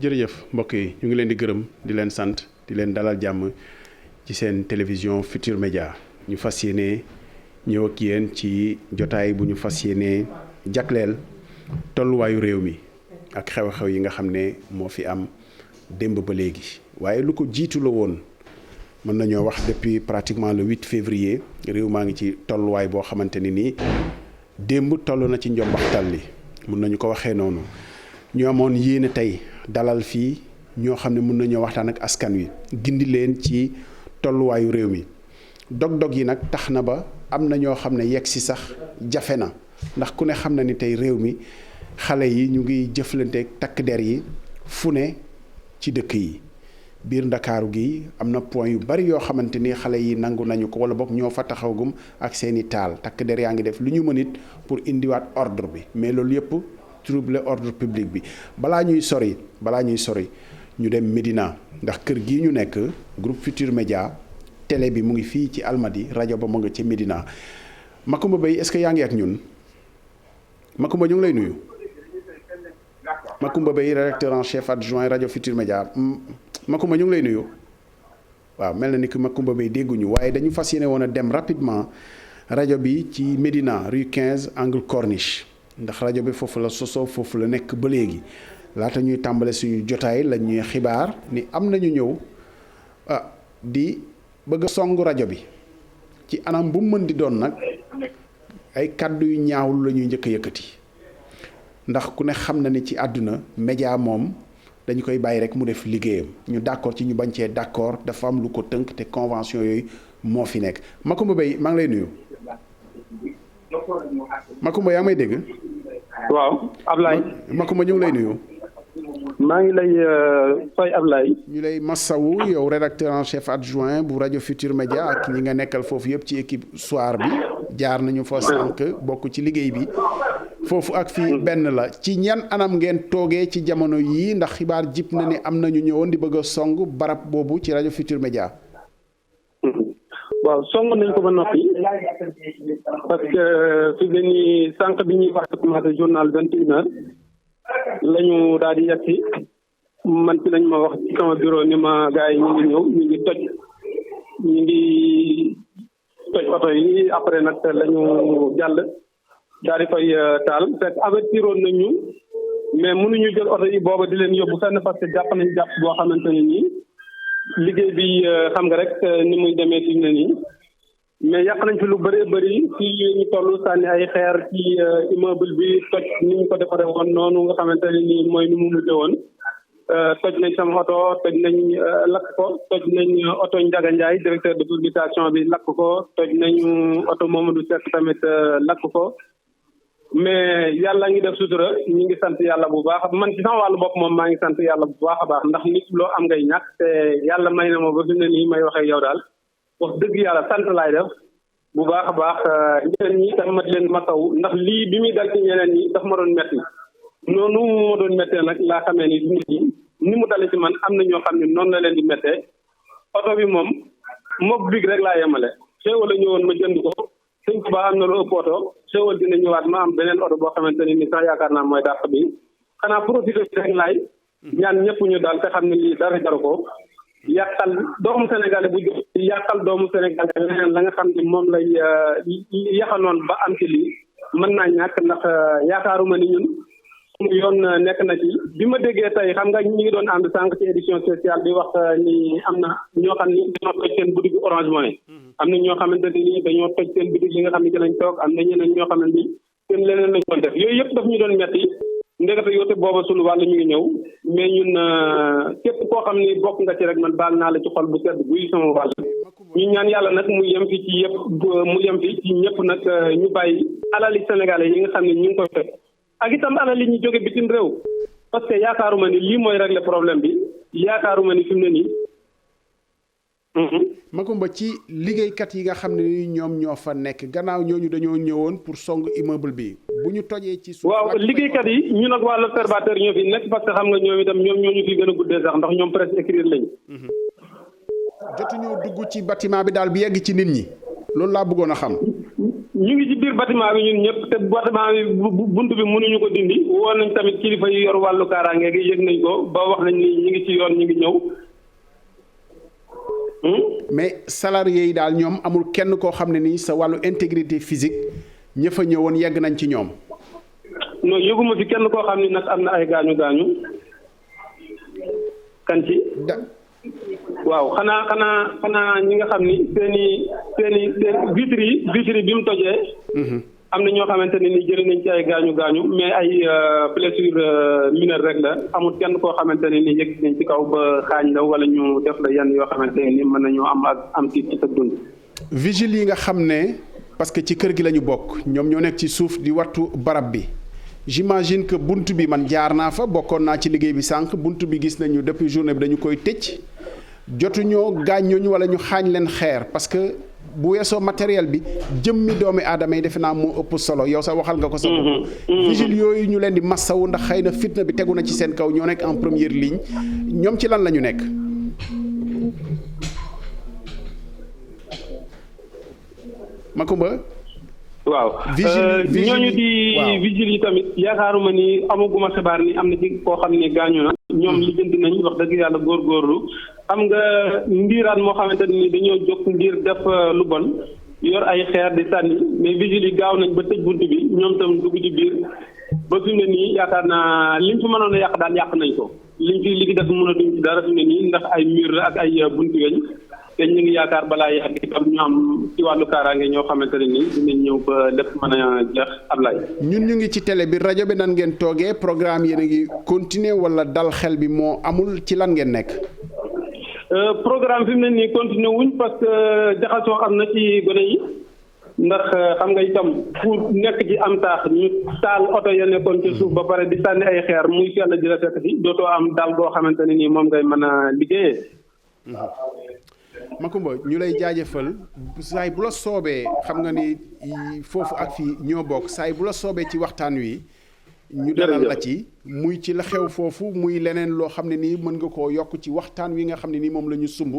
jërëjëf mbokk yi ñu ngi leen di gërëm di leen sant di leen dalal jàmm ci seen télévision Futur Média ñu fas yéene ñëw ak yéen ci jotaay bu ñu fas yéene jagleel tolluwaayu réew mi ak xew-xew yi nga xam ne moo fi am démb ba léegi waaye lu ko jiitu la woon mën nañoo wax depuis pratiquement le 8 février réew maa ngi ci tolluwaay boo xamante ni nii démb toll na ci njombaxtal li mën nañu ko waxee noonu ñu amoon yéene tey dalal fii ñoo xam ne mën nañoo waxtaan ak askan wi gindi leen ci tolluwaayu réew mi dog-dog yi nag tax na ba am na ñoo xam ne yegg si sax jafe na ndax ku ne xam na ni tey réew mi xale yi ñu ngi jëflanteeg takk der yi fu ne ci dëkk yi biir ndakaaru gi am na point yu bari yoo xamante ni xale yi nangu nañu ko wala boog ñoo fa taxawgum ak seeni taal takk der yaa ngi def lu ñu mën it pour indiwaat ordre bi mais loolu yëpp troubler ordre public bi balaa ñuy sori ñu dem Médina ndax kër gii ñu nekk groupe Futur Média télé bi mu ngi fii ci Almadi rajo ba mu nga ci Médina Macoumba Beye est-ce que yaa ngi ak ñun Macoumba ñu ngi lay nuyu. Macoumba Beye rédacteur en chef adjoint rajo Futur Média Macoumba ñu ngi lay nuyu waaw mel na ni que Macoumba Beye dégguñu waaye dañu fas yéene woon a dem rapidement rajo bi ci Médina rue 15 angle Corniche ndax rajo bi foofu la sosoo foofu la nekk ba léegi laata ñuy tàmbale suñu jotaay la ñuy xibaar ni am nañu ñëw di bëgg a songu rajo bi ci anam bu mu mën di doon nag ay kàddu yu ñaawlu la ñuy njëkk a yëkkati ndax ku ne xam na ni ci àdduna média moom dañu koy bàyyi rek mu def liggéeyam ñu d'accord ci ñu bañ cee d'accord dafa am lu ko tënk te convention yooyu moo fi nekk Macoumba Beye maa ngi lay nuyu. Macoumba yaa may dégg. waaw Ablaye. Macoumba ñu ngi lay nuyu. maa ngi lay fay Ablaye. ñu lay massawu yow rédacteur en chef adjoint bu rajo Futur Média ak ñi nga nekkal foofu yëpp ci équipe soir bi jaar nañu fa sànq bokk ci liggéey bi foofu ak fii benn la ci ñan anam ngeen toogee ci jamono yii ndax xibaar jip na ni am nañu ñëwoon di bëgg a song barab boobu ci rajo Futur Média. waaw song nañ ko ba noppi parce que fi mu ne nii sànq bi ñuy wax commencé journal 21h lañu daal di yegg si man ci lañ ma wax ci sama bureau ni ma gars yi ñu ngi ñëw ñu ngi toj oto yi après nag lañu jàll daal di koy taal fekk avertiroon nañu mais mënuñu jël oto yi booba di leen yóbbu fenn parce que jàpp boo xamante ne nii liggéey bi xam nga rek ni muy demee fi mu ne nii mais yàq nañ fi lu bëree bëri fii ñu toll sànni ay xeer ci immeuble bi toj ni ñu ko defaree woon noonu nga xamante ne nii mooy ni mu mujjee woon toj nañ sama oto toj nañ lakk ko toj nañ oto Ndiaga Ndiaye directeur de publication bi lakk ko toj nañu oto Mamadou Seck tamit lakk ko mais yàlla ngi def sutura ñu ngi sant yàlla bu baax man ci sama wàllu bopp moom maa ngi sant yàlla bu baax a baax ndax nit loo am ngay ñàkk te yàlla may na ma ba fi ne nii may waxee yow daal wax dëgg yàlla sant laay def bu baax a baax ñeneen ñi tam ma di leen masaw ndax lii bi muy dal ci ñeneen ñi daf ma doon metti noonu ma doon méttee nag laa xamee ni nit ñi ni mu dale ci man am na ñoo xam ne noonu la leen di méttee oto bi moom mook big rek laa yemale xéewal la ñëwoon ma jënd ko sëñ Tuba am na lu ëpp oto xéewal dina ñëwaat ma am beneen oto boo xamante ne ni sax yaakaar naa mooy dàq bi xanaa profité rek laay ñaan ñëpp ñu daal te xam ne lii dara jaru ko yàqal doomu Sénégal bu jóg yàqal doomu Sénégal leneen la nga xam ne moom lay yaxanoon ba am ci lii mën naa ñàkk ndax yaakaaruma ni ñun suñu yoon nekk na ci bi ma déggee tey xam nga ñi ngi doon ànd sànq ci édition spéciale bi wax ni am na ñoo xam ni dañoo toj seen boutique Orange Money am na ñoo xamante ni dañoo toj seen boutique yi nga xam ne ci lañ toog am na ñeneen ñoo xamante ni seen leneen lañ doon def yooyu yëpp daf ñu doon metti ndekete yoote booba suñu wàll mi ngi ñëw mais ñun képp koo xam ni bokk nga ci rek man baal naa la ci xol bu sedd buy sama wàll ñu ñaan yàlla nag mu yem fi ci yëpp mu yem fi ci ñëpp nag ñu bàyyi alali sénégalais yi nga xam ne ñu ngi koy fekk ak itam alali ñu jóge bitim réew parce que yaakaaruma ni lii mooy régler problème bi yaakaaruma ni fi mu ne nii Macoumba ci liggéeykat yi nga xam ne ñoom ñoo fa nekk gannaaw ñooñu dañoo ñëwoon pour song immeuble bi bu ñu tojee ci suuf. waaw liggéeykat yi ñu nag waa l'Observateur ñoo fi nekk parce que xam nga ñoom itam ñoo ñu fi gën a guddee sax ndax ñoom presse écrire lañu. jotuñoo dugg ci bâtiment bi daal bi yegg ci nit ñi loolu laa bëggoon a xam. ñu ngi ci biir bâtiment bi ñun ñëpp te bâtiment bi bunt bi mënuñu ko dindi woon nañ tamit kilifa yi yor wàllu kaaraange gi yëg nañ ko ba wax nañ ni ñu ngi ci yoon ñu ngi ñëw. mais salarié yi daal ñoom amul kenn koo xam ne nii sa wàllu intégrité physique ña fa ñëwoon yegg nañ ci ñoom. non yëguma fi kenn koo xam ni nag am na ay gaañu kan ci. waaw xanaa ñi nga xam ni seen vitre yi bi mu tojee. am na ñoo xamante ne ni jëlee nañ ci ay gaañu mais ay blessure mineure rek la amul kenn koo xamante ne ni yëg nañ ci kaw ba xaañ la wala ñu def la yenn yoo xamante ne ni mën nañoo am tiit ci sa dund. vigile yi nga xam ne parce que ci kër gi la ñu bokk ñoom ñoo nekk ci suuf di wattu barab bi j'imagine que bunt bi man jaar naa fa bokkoon naa ci liggéey bi sànq bunt bi gis nañu depuis journée bi dañu koy tëj jotuñoo gaañ ñooñu wala ñu xaañ leen xeer parce que bu weesoo matériel bi jëmmi doomi aadama yi defe naa moo ëpp solo yow sax waxal nga ko sa bopp vigile yooyu ñu leen di massawu ndax xëy na fitna bi tegu na ci seen kaw ñoo nekk en première ligne ñoom ci lan la ñu nekk. Makumba. waaw ñooñu di vigile yi tamit yaakaaruma ni amaguma xibaar ni am na ci koo xam ne gaañu na ñoom lijjanti nañ wax dëgg yàlla góorgóorlu xam nga ndiiraan moo xamante ni dañoo jóg ngir def lu bon yor ay xeer di sànni mais vigile yi gaaw nañ ba tëj bunt bi ñoom tam dugg ci biir ba fi mu ne nii yaakaar naa liñ fi mënoon a yàq daal yàq nañ ko liñ fi li des mën a duñ ci dara fi mu ne nii ndax ay mur la ak ay buntu weñ te ñu ngi yaakaar balaa yàgg itam ñu am ci wàllu kaaraange ñoo xamante ne nii dinañ ñëw ba lépp mën a jeex Ablaye. ñun ñu ngi ci télé bi rajo bi nan ngeen toogee programme yéen a ngi continuer wala dal xel bi moo amul ci lan ngeen nekk. programme fi mu ne nii continuer wuñ parce que jaxasoo am na ci gone yi ndax xam nga itam pour nekk ci am taax ñu taal oto ya nekkoon ci suuf ba pare di sànni ay xeer muy sell di la fekk ci dootoo am dal goo xamante ne nii moom ngay mën a liggéeyee. Makumba ñu lay jaajëfal saay bu la soobee xam nga ni foofu ak fii ñoo bokk saay bu la soobee ci waxtaan wi ñu dalal la ci muy ci la xew foofu muy leneen loo xam ne nii mën nga koo yokk ci waxtaan wi nga xam ne nii moom la ñu sumb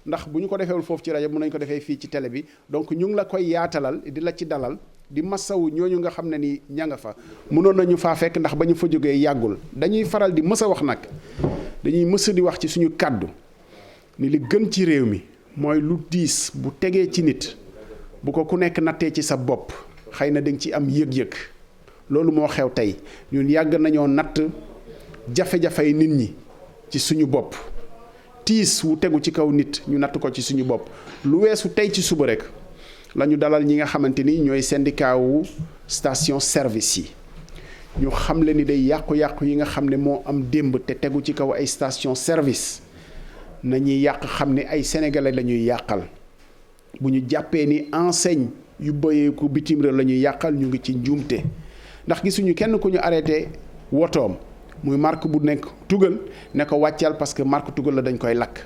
ndax bu ñu ko defeewul foofu ci rajo mën nañu ko defee fii ci télé bi donc ñu ngi la koy yaatalal di la ci dalal di masawu ñooñu nga xam ne ni ña nga fa mënoon nañu faa fekk ndax ba ñu fa jógee yàggul dañuy faral di mës a wax nag dañuy mës di wax ci suñu kàddu ni li gën ci réew mi mooy lu diis bu tegee ci nit bu ko ku nekk nattee ci sa bopp xëy na danga ci am yëg-yëg loolu moo xew tey ñun yàgg nañoo natt jafe-jafey nit ñi ci suñu bopp tiis wu tegu ci kaw nit ñu natt ko ci suñu bopp lu weesu tey ci suba rek la ñu dalal ñi nga xamante ni ñooy syndicat wu station service yi ñu xam le ni day yàqu-yàqu yi nga xam ne moo am démb te tegu ci kaw ay station service nañuy yàq xam ne ay sénégalais la ñuy yàqal bu ñu jàppee ni enseigne yu bëyeeku bitim réew la ñuy yàqal ñu ngi ci njuumte ndax gisuñu kenn ku ñu arrêté wotoom muy marque bu nekk tugal ne ko wàccal parce que marque tugal la dañ koy lakk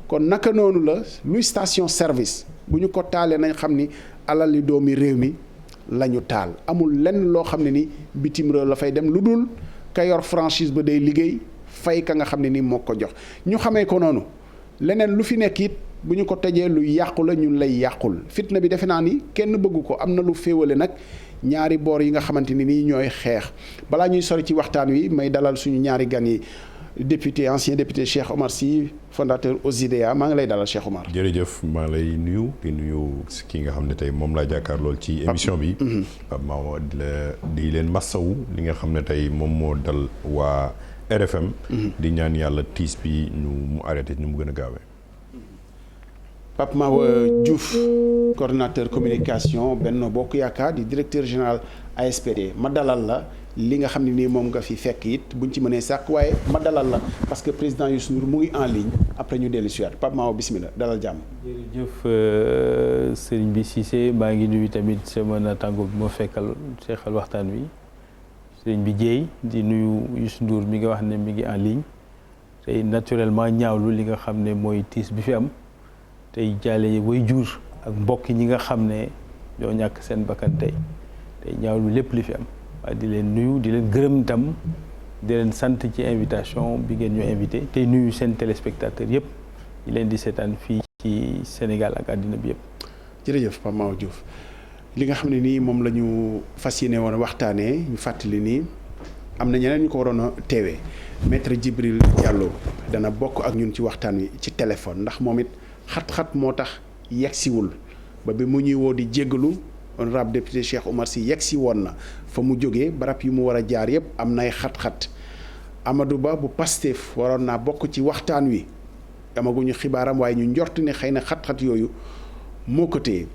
kon naka noonu la luy station service bu ñu ko taalee nañ xam ni alali doomi réew mi la ñu taal amul lenn loo xam ne ni bitim réew la fay dem lu dul ka yor franchise ba day liggéey fay ka nga xam ne ni moo ko jox ñu xamee ko noonu leneen lu fi nekk it bu ñu ko tëjee lu yàqu la ñun lay yàqul fitna bi defe naa ni kenn bëggu ko am na lu féewale nag ñaari boor yi nga xamante ni nii ñooy xeex balaa ñuy sori ci waxtaan wi may dalal suñu ñaari gan yi ancien député Cheikh Omar Sy fondateur OSIDEA maa ngi lay dalal Cheikh Omar. jërëjëf maa ngi lay nuyu di nuyu ki nga xam ne tey moom laa jàkkaar lool ci émission bi. maa di leen massawu li nga xam ne tey moom moo dal waa RFM. di ñaan yàlla tiis bi mu arrêté ñu mu gën a gaawee. Pape Mawa Diouf coordonnateur communication Benno Bokk Yaakaar di directeur général ASPD ma dalal la li nga xam ne nii moom nga fi fekk it buñ ci mënee sàkk waaye ma dalal la parce que président Youssou Ndour mu ngi en ligne après ñu dellu si waat Pape Mawa bismillah dalal jàmm. jërëjëf Serigne bi Cissé maa ngi nuyu tamit sama naataango bi ma fekkal waxtaan wi Serigne bi Dieye di nuyu Youssou Ndour mi nga wax ne mi ngi en ligne tey naturellement ñaawlu li nga xam ne mooy tiis bi fi am. tey jaale way jur ak mbokk ñi nga xam ne ñoo ñàkk seen bakkan tey ñaawlu lépp li fi am waaye di leen nuyu di leen gërëm itam di leen sant ci invitation bi ngeen ñu invité tey nuyu seen téléspectateurs yëpp ñi leen di seetaan fii ci Sénégal ak àddina bi yëpp. jërëjëf Pape Mawa Diouf li nga xam ne nii moom la ñu fas yéene woon waxtaanee ñu fàttali nii am na ñeneen ñu ko waroon a teewee maître Djibril Diallo dana bokk ak ñun ci waxtaan wi ci téléphone ndax moom it xat-xat moo tax yegsiwul ba bi mu ñuy woo di jéggalu honorable député Cheikh Oumar Sy yegsi woon na fa mu jógee barab yu mu war a jaar yëpp am nay xat-xat Amadou Ba bu Pastef waroon naa bokk ci waxtaan wi amaguñu xibaaram waaye ñu njort ne xëy na xat-xat yooyu moo ko téye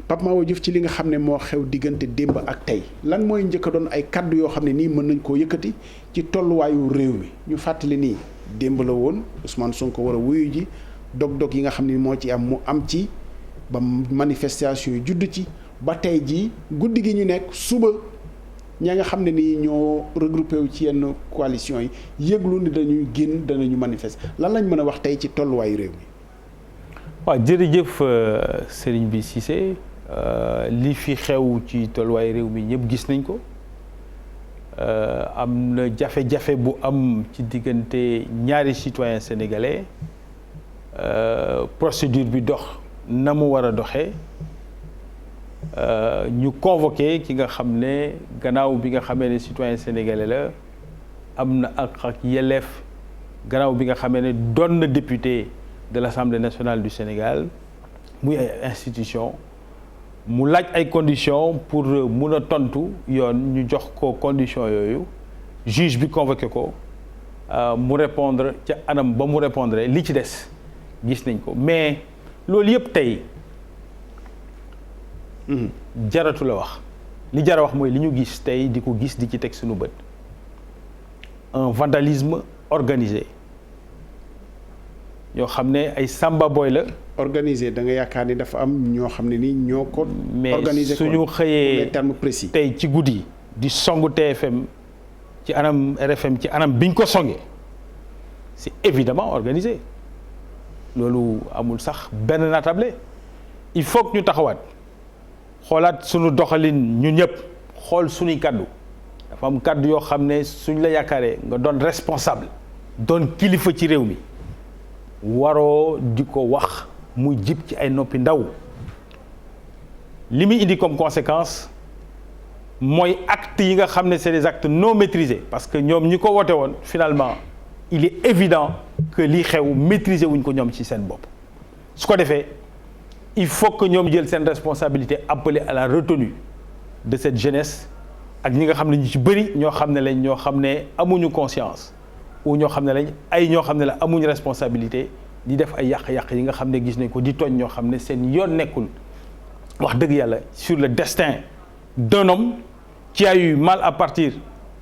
Pape Mahawa Diouf ci li nga xam ne moo xew diggante démb ak tey lan mooy njëkk a doon ay kaddu yoo xam ne nii mën nañ koo yëkkati ci tolluwaayu réew mi ñu fàttali nii démb la woon Ousmane Sonko war a wuyu ji dog-dog yi nga xam ne moo ci am mu am ci ba manifestation yi judd ci ba tey jii guddi gi ñu nekk suba ña nga xam ne nii ñoo regroupé wu ci yenn coalition yi yëglu ni dañuy génn danañu manifester lan lañ mën a wax tey ci tolluwaayu réew mi. waaw jërëjëf Serigne bi Cissé li fi xew ci tolluwaayu réew mi ñëpp gis nañ ko am na jafe-jafe bu am ci diggante ñaari citoyens sénégalais procédure bi dox na mu war a doxee. ñu convoqué ki nga xam ne gannaaw bi nga xamee ne citoyen sénégalais la am na ak yelleef gannaaw bi nga xamee ne doon na député de l'Assemblée nationale du Sénégal muy ay institution mu laaj ay conditions pour mun a tontu yoon ñu jox ko conditions yooyu juge bi convoqué ko mu répondre ca anam ba mu répondre li ci des gis nañ ko mais loolu yëpp tey jaratu la wax li jara wax mooy li ñu gis tey di ko gis di ci teg suñu bët un vandalisme organisé ñoo xam ne ay samba boy la. organisé da nga yaakaar ni dafa am ñoo xam ne ni ñoo ko. organisé mais suñu xëyee terme précis. tey ci guddi di songu TFM ci anam RFM ci anam biñ ko songee c'est évidemment organisé loolu amul sax benn natable il faut que ñu taxawaat. xoolaat suñu doxalin ñun ñëpp xool suñuy kaddu dafa am kaddu yoo xam ne suñ la yaakaaree nga doon responsable doon kilifa ci réew mi waroo di ko wax muy jib ci ay noppi ndaw li muy indi comme conséquence mooy actes yi nga xam ne c'est des actes non maîtrisés parce que ñoom ñi ko woote woon finalement il est évident que lii xew maîtriser wuñ ko ñoom ci seen bopp su ko defee il faut que ñoom jël seen responsabilité appeler à la retenue de cette jeunesse ak ñi nga xam ne ñu ci bëri ñoo xam ne lañ ñoo xam ne amuñu conscience ou ñoo xam ne lañ ay ñoo xam ne la amuñu responsabilité di def ay yàq-yàq yi nga xam ne gis nañ ko di tooñ ñoo xam ne seen yoon nekkul wax dëgg yàlla sur le destin d'un homme qui a eu mal à partir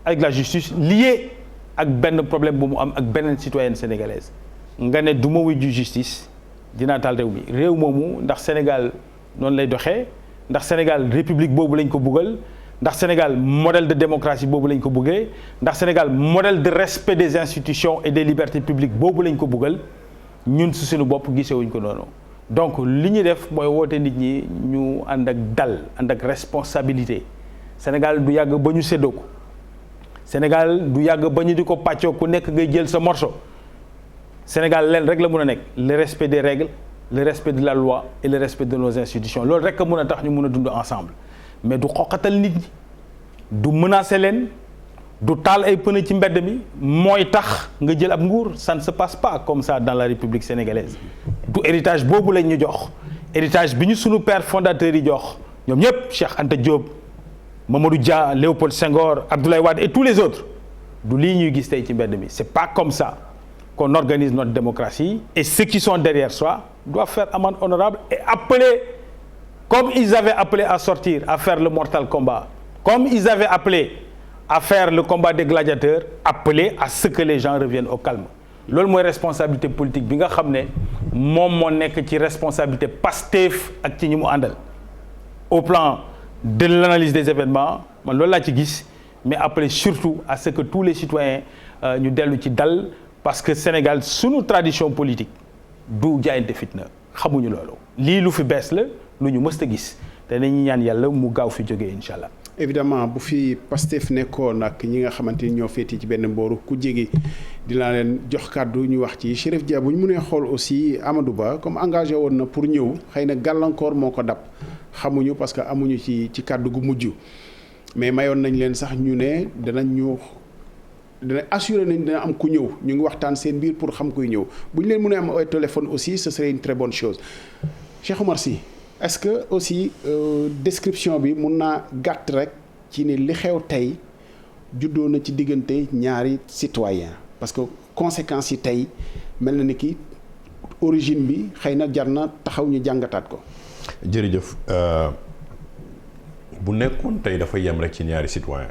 avec la justice lié ak benn problème bu mu am ak beneen citoyenne sénégalaise nga ne du ma wujju justice dinaa taal réew mi réew moomu ndax Sénégal noonu lay doxee ndax Sénégal république boobu lañ ko buggal ndax Sénégal modèle de démocratie boobu lañ ko buggee ndax Sénégal modèle de respect des institutions et des libertés publiques boobu lañ ko buggal ñun su suñu bopp gisewuñ ko noonu donc li ñuy def mooy woote nit ñi ñu ànd ak dal ànd ak responsabilité Sénégal du yàgg ba ñu séddoo ko Sénégal du yàgg ba ñu di ko pàccoo ku nekk ngay jël sa morceau Sénégal leen rek la mun a nekk le respect des règles le respect de la loi et le respect de nos institutions loolu rek a mun a tax ñu mun a dund ensemble mais du xoqatal nit ñi du menacer leen du taal ay pneu ci mbedd mi mooy tax nga jël ab nguur ça ne se passe pas comme ça dans la République sénégalaise du héritage boobu lañ ñu jox héritage bi ñu sunu père fondateur yi jox ñoom ñëpp Cheikh Anta Diop Mamadou Dia Léopold Senghor Abdoulaye Wade et tous les autres du lii ñuy gis tey ci mbedd mi c'est pas comme ça qu'on organise notre démocratie et ceux qui sont derrière soi doivent faire amende honorable et appeler comme ils avaient appelé à sortir à faire le mortal combat comme ils avaient appelé à faire le combat des gladiateurs appeler à ce que les gens reviennent au calme loolu mooy responsabilité politique bi nga xam ne moom moo nekk ci responsabilité Pastef ak ci ñi mu àndal au plan de l'analyse des événements man loolu laa ci gis mais appeler surtout à ce que tous les citoyens ñu dellu ci dal parce que Sénégal sunu tradition politique du jaayante fitna xamuñu loolu lii lu fi bees la lu ñu mës a gis te nañu ñaan yàlla mu gaaw fi jógee incha allah. évidemment bu fi Pastef nekkoon ak ñi nga xamante ni ñoo féeti ci benn mbooru ku jege dinaa leen jox kàddu ñu wax ci Chérif Dia bu ñu mënee xool aussi Amadou Ba comme engagé woon na pour ñëw xëy na gàllankoor moo ko dab xamuñu parce que amuñu ci kàddu gu mujj mais mayoon nañ leen sax ñu ne dana assuré nañ dina am ku ñëw ñu ngi waxtaan seen biir pour xam kuy ñëw bu ñu leen mënee am ay téléphone aussi ce serait une très bonne chose Cheikh Oumar Sy est-ce que aussi description bi mun naa gàtt rek ci ni li xew tey juddoo na ci diggante ñaari citoyen parce que conséquences yi tey mel na ni ki origine bi xëy na jar na taxaw ñu jàngataat ko. jërëjëf bu nekkoon tey dafa yem rek ci ñaari citoyen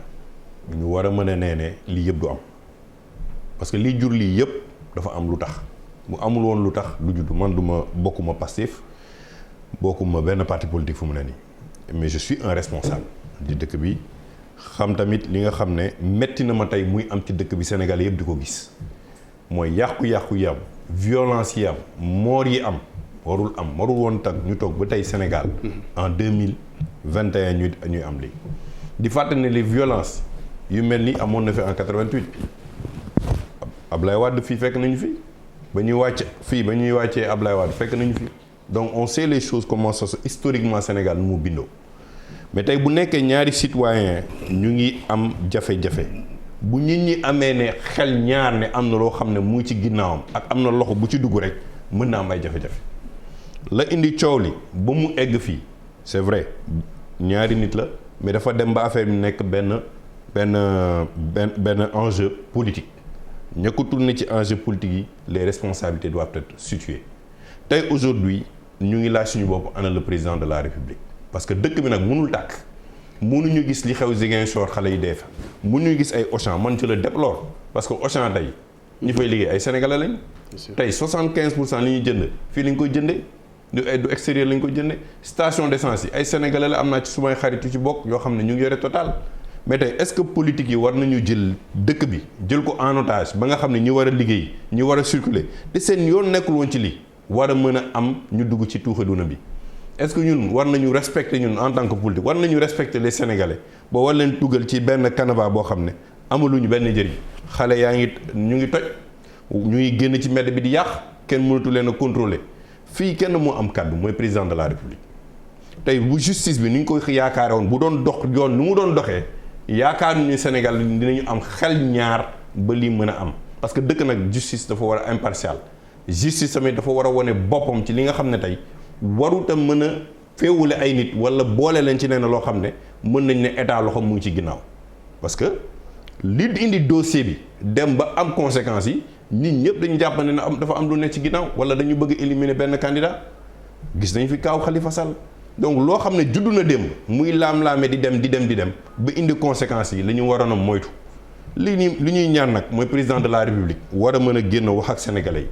ñu war a mën a ne lii yëpp du am parce que lii jur lii yëpp dafa am lu tax bu amul woon lu tax du judd man bokkuma Pastef bokkuma benn parti politique fu mu ne nii mais je suis un responsable di dëkk bi xam tamit li nga xam ne metti na ma tey muy am ci dëkk bi Sénégal yëpp di ko gis mooy yàqu-yàqu yi am violence yi am mort yi am warul woon tax ñu toog ba tey Sénégal en 2021 ñuy am lii di fàttali ne les violences yu mel ni amoon na fi en 88 Ablaye Wade fii fekk nañu fi ba ñuy wàccee Ablaye Wade fekk nañu fi donc on sait les choses comment ça historiquement Sénégal nu mu bindoo mais tey bu nekkee ñaari citoyen ñu ngi am jafe-jafe bu nit ñi amee ne xel ñaar ne am na loo xam ne mu ci ginnaawam ak am na loxo bu ci dugg rek mën na am ay jafe-jafe la indi coow li ba mu egg fii c'est vrai ñaari nit la mais dafa dem ba affaire bi nekk benn enjeu politique ña ko tourné ci enjeu politique yi les responsabilités doivent être situées tey aujourd'hui ñu ngi laaj suñu bopp ana le président de la République parce que dëkk bi nag mënul tàkk mënuñu gis li xew Ziguinchor xale yi dee fa mënuñu gis ay Auchan man ci le déplore parce que Auchan tey ñi fay liggéey ay sénégalais lañ tey 75% li ñuy jënd fii lañ koy jëndee du extérieur lañ koy jëndee station d'essence yi ay sénégalais la am naa ci sumay xarit yu ci bokk yoo xam ne ñu ngi yore Total mais tey est-ce que politique yi war nañu jël dëkk bi jël ko en otage ba nga xam ne ñi war a liggéey ñi war a circuler te seen yoon nekkul woon ci lii war a mën a am ñu dugg ci tuuxaduna bi est-ce que ñun war nañu respecter ñun en tant que politique war nañu respecter les sénégalais ba war leen tugal ci benn canevas boo xam ne amaluñu benn njëriñ xale yaa ngi ñu ngi toj ñu ngi génn ci mbedd bi di yàq kenn mënatu leen a contrôler fii kenn moo am kàddu mooy président de la république tey bu justice bi ni ñu ko yaakaare woon bu doon dox yoon nu mu doon doxee yaakaaruñu Sénégal dinañu am xel ñaar ba lii mën a am parce que dëkk nag justice dafa war a impartial justice tamit dafa war a wane boppam ci li nga xam ne tey warut a mën a féewule ay nit wala boole leen ci nee na loo xam ne mën nañ ne état loxo mu ngi ci ginnaaw parce que li indi dossier bi dem ba am conséquences yi nit ñëpp dañu jàpp ne dafa am lu ne ci ginnaaw wala dañu bëgg éliminer benn candidat gis nañ fi kaaw Khalifa Sall donc loo xam ne juddu na démb muy laam-laame di dem ba indi conséquences yi la ñu waroon a moytu li ñuy ñaan nag mooy président de la république war a mën a génn wax ak sénégalais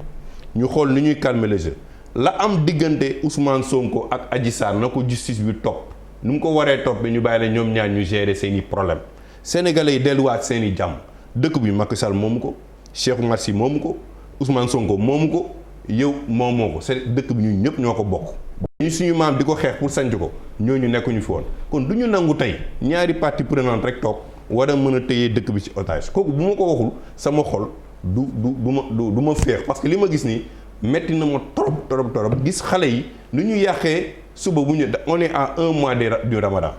yi ñu xool ni ñuy calmer le jeu la am diggante Ousmane Sonko ak Adji Sarr na ko justice bi topp nu mu ko waree topp bi ñu bàyyi la ñoom ñaar ñu gérer seeni problème sénégalais yi delluwaat seeni jàmm dëkk bi Macky Sall moomu ko Cheikh Oumar Sy moomu ko Ousmane Sonko moomu ko yow moomoo ko c'est dëkk bi ñun ñëpp ñoo ko bokk ñu suñu maam di ko xeex pour sanc ko ñooñu nekkuñu fi woon kon du ñu nangu tey ñaari partie prenante rek toog war a mën a téye dëkk bi ci otage kooku bu ma ko waxul sama xol du ma féex parce que li ma gis nii metti na ma trop gis xale yi nu ñu yàqee suba bu ñu on est à 1 mois du Ramadan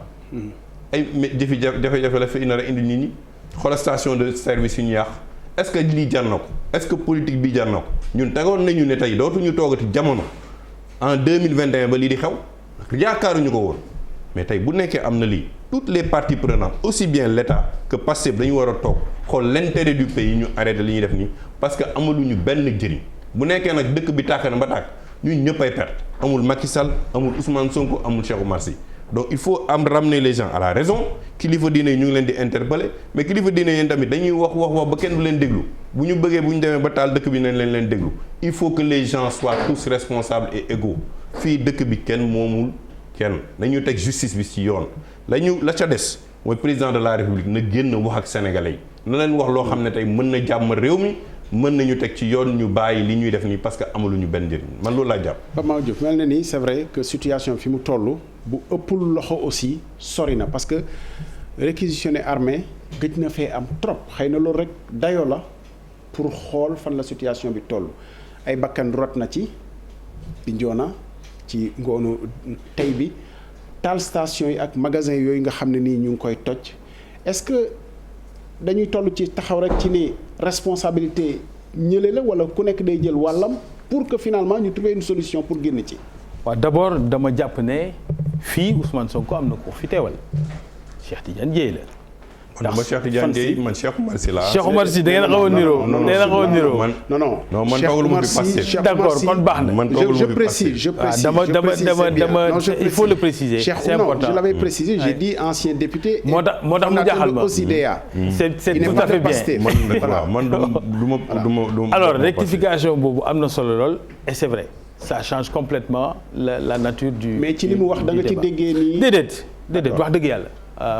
ay jafe-jafe la fi nar a indi nit ñi xoolal station de service yu ñu yàq est-ce que lii jar na ko est-ce que politique bi jar na ko ñun tegoon nañu ne tey dootuñu toogati jamono en 2021 ba lii di xew yaakaaruñu ko woon mais tey bu nekkee am na lii toutes les parties prenantes aussi bien l'État que Pastef dañu war a toog xool l'intérêt du pays ñu arrêté li ñuy def nii parce que amaluñu benn njëriñ bu nekkee nag dëkk bi tàkk na ba tàkk ñun ñëpp ay perte amul Macky Sall amul Ousmane Sonko amul Cheikh Oumar Sy donc il faut ramener les gens à la raison kilifa diine yi ñu ngi leen di interpeller mais kilifa diine yéen tamit dañuy wax ba kenn du leen déglu bu ñu bëggee bu ñu demee ba taal dëkk bi nañ leen déglu il faut que les gens soient tous responsables et égaux fii dëkk bi kenn moomul kenn nañu teg justice bi ci yoon la ca des mooy président de la république na génn wax ak sénégalais yi na leen wax loo xam ne tey mën na jàmm réew mi mën nañu teg ci yoon ñu bàyyi li ñuy def nii parce que amaluñu benn njëriñ man loolu laa jàpp. Pape Mama Diouf mel na ni c'est vrai que situation fi mu toll bu ëppul loxo aussi sori na parce que réquisitionner armée gëj na fee am trop xëy na loolu rek dayoo la pour xool fan la situation bi toll ay bakkan rot na ci di njoona ci ngoonu tey bi taal station yi ak magasin yooyu nga xam ne nii ñu ngi koy toj est-ce que dañuy toll ci taxaw rek ci ni responsabilité ñële la wala ku nekk day jël wàllam pour que finalement ñu trouver une solution pour génn ci. waaw d'abord dama jàpp ne fii Ousmane Sonko am na ko fi teewal Cheikh Tidiane Dièye la. man Cheikh Tidiane Dièye man Cheikh Oumar Sy la. Cheikh Oumar Sy da ngeen a xaw a niroo. da ngeen a xaw a niroo non man toogalu ma fi Pastef. d'accord kon baax na. man toogalu ma fi précise dama il faut le préciser. c'est important je l'avais précisé j'ai dit ancien député. moo tax mu jaaxal ma c'est tout à fait bien. man du ma alors rectification boobu am na solo lool et c'est vrai ça change complètement la nature du. mais ci li mu wax da nga ci déggee nii. déedéet wax dëgg yàlla.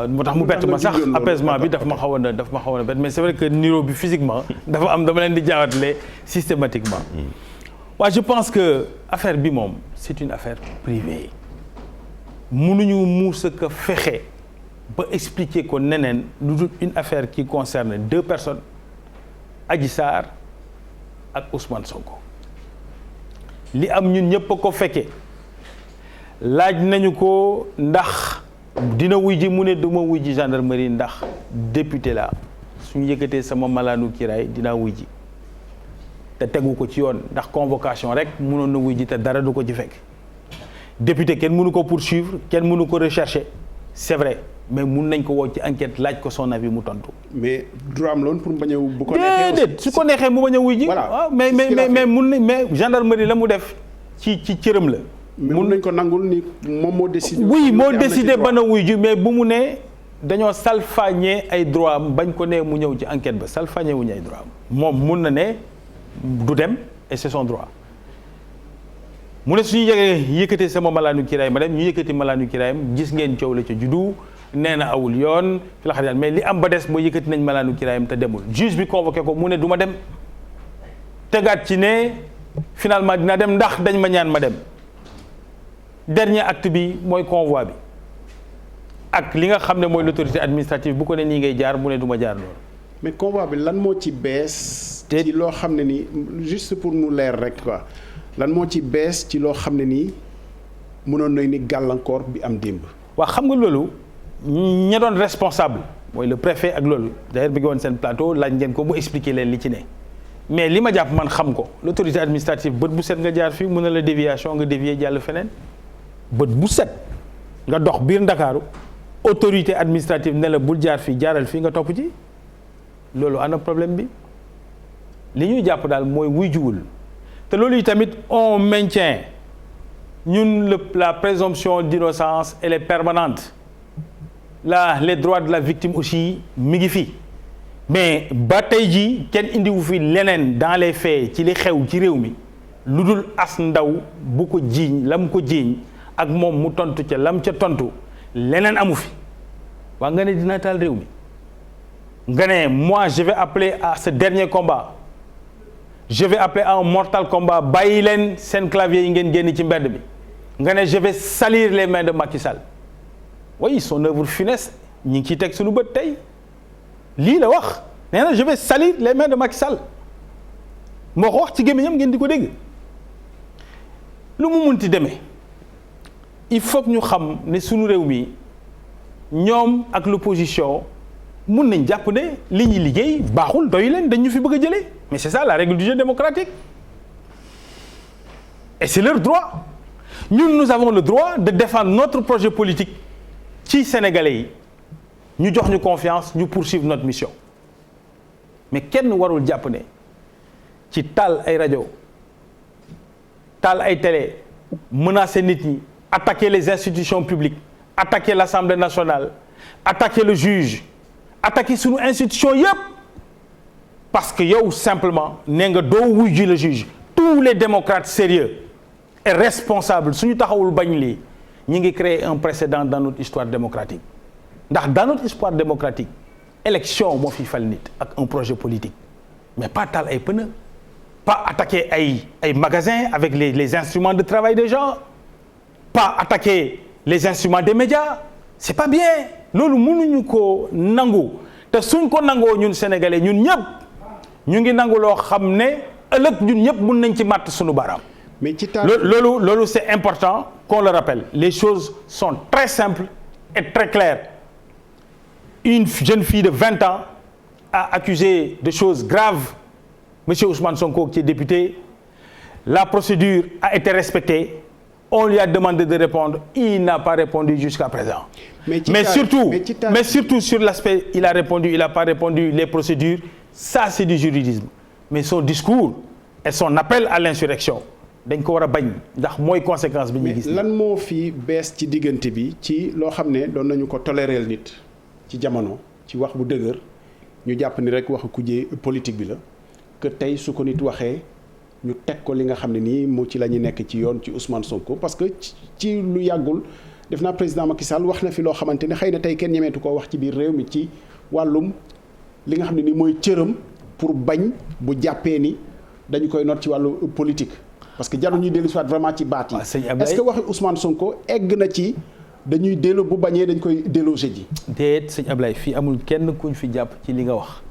moo tax mu bett ma sax apaisement bi daf ma xawoon a bett mais c'est vrai que niro bi physiquement dafa am dama leen di jaawatale systématiquement. waaw je pense que affaire bi moom c'est une affaire privée mënuñu muusa ko fexe ba expliquer ko neneen lu dul une affaire qui concerne deux personnes Adji Sarr ak Ousmane Sonko li am ñun ñëpp a ko fekkee laaj nañu ko ndax dina wuy ji mu ne duma wuy ji gendarmerie ndax député la suñu yëkkatee sama malaanu kiraay dinaa wuy ji te tegu ko ci yoon ndax convocation rek mënoon na wuy ji te dara du ko ci fekk député kenn mënu ko poursuivre kenn mënu ko rechercher c'est vrai mais mun nañ ko woo ci enquête laaj ko son avis mu tontu. mais droit am loon pour mu bañ a bu ko neexee déedéet su ko neexee mu bañ a wuy ji. voilà mais mun na mais gendarmerie la mu def ci cëram la. mun nañ ko nangul ni moom moo décidé. oui moo décidé ba na wuy ji mais bu mu ne dañoo salfaañee ay droit am bañ ko ne mu ñëw ci enquête ba salfaañee wuñu ay droit am moom mun na ne du dem et c'est son droit mu ne suñu yëkkatee sama malaanu kiraay ma dem ñu yëkkati malaanu kiraayam gis ngeen coow la ca juddu nee na awul yoon fi la xar mais li am ba des mooy yëkkati nañ malaanu kiraayam te demul juge bi convoqué ko mu ne du ma dem tegaat ci ne finalement dina dem ndax dañ ma ñaan ma dem. dernier acte bi mooy convoi bi ak li nga xam ne mooy l'autorité administrative bu ko ne nii ngay jaar mu ne du ma jaar loolu. mais convoi bi lan moo ci bees. ci loo xam ne nii juste pour mu leer rek quoi lan moo ci bees ci loo xam ne nii mënoon nañ ni gàllankoor bi am démb. waaw xam nga loolu ña doon responsable mooy le préfet ak loolu d'ailleurs bi ngi woon seen plateau laaj ngeen ko mu expliquer leen li ci ne mais li ma jàpp man xam ko l'autorité administrative bët bu set nga jaar fii mën na la déviation nga dévier jàll feneen. bët bu set nga dox biir Ndakaaru autorité administrative ne la bul jaar fii jaaral fii nga topp ci loolu ana problème bi li ñuy jàpp daal mooy wuy juwul te loolu yi tamit on maintient ñun la présomption d'innocence elle est permanente là les droits de la victime aussi mi ngi fi mais ba tey jii kenn indiwu fi leneen dans les faits ci li xew ci réew mi lu dul as ndaw bu ko jiiñ la mu ko jiiñ ak moom mu tontu ca lam ca tontu leneen amu fi waa nga ne dina taal réew mi nga ne moi je vais appeler à ce dernier combat je vais appeler à un mortal combat bàyyi leen seen clavier yi ngeen génn ci mbedd mi nga ne je vais salir les mains de Macky Sall oui son œuvre funeste ñi ngi ciy teg suñu bët tey lii la wax nee na je vais salir les mains de Macky Sall moo ko wax ci gémmiñam ngeen di ko dégg lu mu munti demee il faut que ñu xam ne sunu réew mi ñoom ak l'opposition mun nañ jàpp ne li ñuy liggéey baaxul doy leen dañ ñu fi bëgg a jëlee mais c'est ça la règle du jeu démocratique et c'est leur droit ñun nous avons le droit de défendre notre projet politique ci sénégalais yi ñu jox ñu confiance ñu poursuivre notre mission mais kenn warul jàpp ne ci taal ay rajo taal ay télé menacer nit ñi attaquer les institutions publiques attaquer l'Assemblée nationale attaquer le juge attaquer sunu institution yëpp parce que yow simplement nee nga doo wuy ji le juge tous les démocrates sérieux et responsables suñu taxawul bañ lii ñi ngi créer un précédent dans notre histoire démocratique ndax dans notre histoire démocratique élection moo fi fal nit ak un projet politique mais pas taal ay pneu pas attaquer ay magasins avec les instruments de travail des gens pas attaquer les instruments des médias c'est pas bien loolu mënuñu ko nangu te suñ ko nangoo ñun sénégalais ñun ñëpp ñu ngi nangu loo xam ne ëllëg ñun ñëpp mën nañ ci màtt suñu baaraam. mais ci taal loolu c'est important qu'on le rappelle. Les choses sont très simples et très claires. Une jeune fille de 20 ans a accusé de choses graves M. Ousmane Sonko, qui est député. La procédure a été respectée. On lui a demandé de répondre. Il n'a pas répondu jusqu'à présent. Mais surtout sur l'aspect, il a répondu, il n'a pas répondu, les procédures, ça c'est du juridisme. Mais son discours et son appel à l'insurrection, dañ ko war a bañ ndax mooy conséquence bi ñu gis. lan moo fi bees ci diggante bi ci loo xam ne doon nañu ko toléreel nit ci jamono ci wax bu dëgër ñu jàpp ni rek wax kujje politique bi la que tey su ko nit waxee ñu teg ko li nga xam ne nii moo ci la ñu nekk ci yoon ci Ousmane Sonko parce que ci lu yàggul def naa président Macky Sall wax na fi loo xamante ne xëy na tey kenn ñemeetu koo wax ci biir réew mi ci wàllum li nga xam ne nii mooy cëram pour bañ bu jàppee ni dañu koy noot ci wàllu politique. parce que jarul ñuy dellu si waat vraiment ci baat yi. est-ce que waxi Ousmane Sonko egg na ci dañuy dellu bu bañee dañ koy délogé ji. déet sëñ Ablaye fii amul kenn kuñ fi jàpp ci li nga wax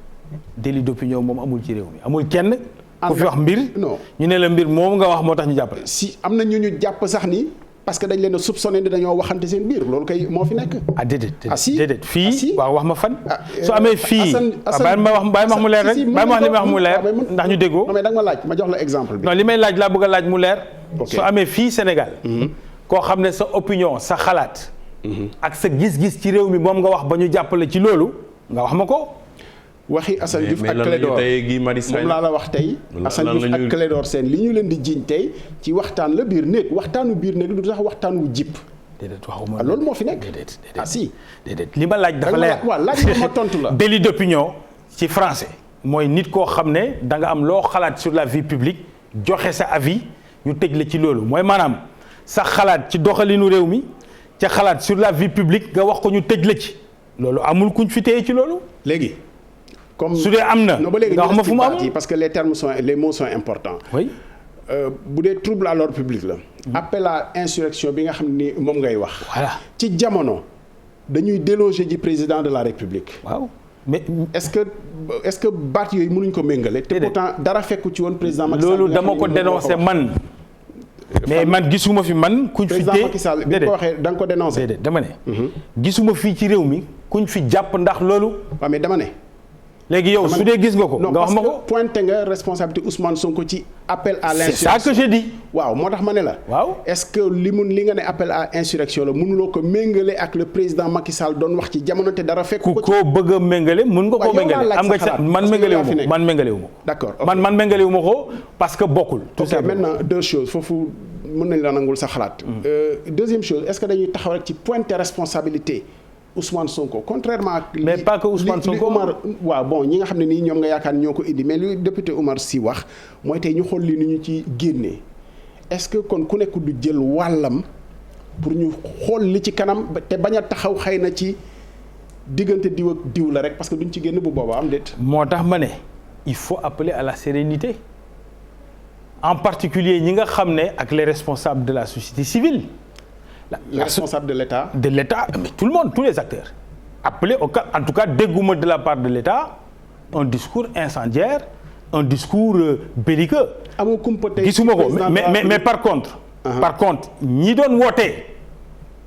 délit d'opinion moom amul ci réew mi amul kenn. ku fi wax mbir. non ñu ne la mbir moom nga wax moo tax ñu jàppale. si am na ñu jàpp sax ni parce que dañ leen a soupçonné ni dañoo waxante seen biir loolu kay moo fi nekk. déedéet fii waaw wax ma fan. su amee fii bàyyi ma wax mu leer rek bàyyi ma wax li ma wax mu leer ndax ñu déggoo. non mais da nga ma laaj ma jox la exemple bi. non li may laaj laa bëgg a laaj mu leer. su amee fii Sénégal. koo xam ne sa opinion sa xalaat. ak sa gis-gis ci réew mi moom nga wax ba ñu jàppale ci loolu nga wax ma ko. waxi Assane Diouf ak Clédor moom laa la wax tey Assane Diouf ak Clédor Sène li ñu leen di jiiñ tey ci waxtaan la biir néeg waxtaanu biir néeg du tax waxtaan wu jip. déedéet waxuma loolu moo fi nekk. déedéet li ma laaj dafa leer waaw laaj ma tontu la. délit d'opinion ci français mooy nit koo xam ne da nga am loo xalaat sur la vie publique joxe sa avis ñu tëj la ci loolu mooy maanaam sa xalaat ci doxalinu réew mi ca xalaat sur la vie publique nga wax ko ñu tëj la ci loolu amul kuñ fi téye ci loolu. léegi. comme su dee am na nga wax ma fu mu am parce que les mots sont importants. oui. bu dee trouble à l'ordre public la. appel à insurrection bi nga xam ni moom ngay wax. voilà ci jamono dañuy déloger ji président de la république. waaw mais est-ce que baat yooyu mënuñ ko méngale. te pourtant dara fekku ci woon président Macky Sall. loolu dama ko dénoncé man. mais man gisuma fi man. kuñ fi président Macky Sall bi ko waxee da nga ko dénoncé. déedéet dama ne. gisuma fii ci réew mi kuñ fi jàpp ndax loolu. waaw mais dama ne. léegi yow su dee gis nga ko. nga wax ma ko non parce que pointé nga responsabilité Ousmane Sonko ci appel à l'insurrection. c'est ça que je dis. waaw moo tax ma ne la. waaw est-ce que li nga ne appel à insurrection la mënuloo ko méngale ak le président Macky Sall doon wax ci jamono te dara fekk ko ci. ku ko bëgg a méngale mën nga koo méngale. am nga ca man méngale wu ma man méngale wu ma. d'accord man méngale wu ma ko parce que bokkul. tout simplement maintenant deux choses foofu mën nañ la nangul sa xalaat. deuxième chose est-ce que dañuy taxaw rek ci pointer responsabilité. Ousmane Sonko contrairement ak. mais pas que Ousmane Sonko Omar waaw bon ñi nga xam ne nii ñoom nga yaakaar ñoo ko indi mais li député Omar Sy wax mooy tey ñu xool li ni ñu ci génnee est-ce que kon ku nekk du jël wàllam pour ñu xool li ci kanam te bañ a taxaw xëy na ci diggante diw ak diw la rek parce que duñ ci génn bu boobaa am déet. moo tax ma ne il faut appeler à la sérénité en particulier ñi nga xam ne ak les responsables de la société civile. Les responsables de l'État. De l'État, mais tout le monde, tous les acteurs. Appelés au cas, en tout cas, dégoûtement de la part de l'État, un discours incendiaire, un discours belliqueux. Gisuma ko mais par contre. ñi doon woote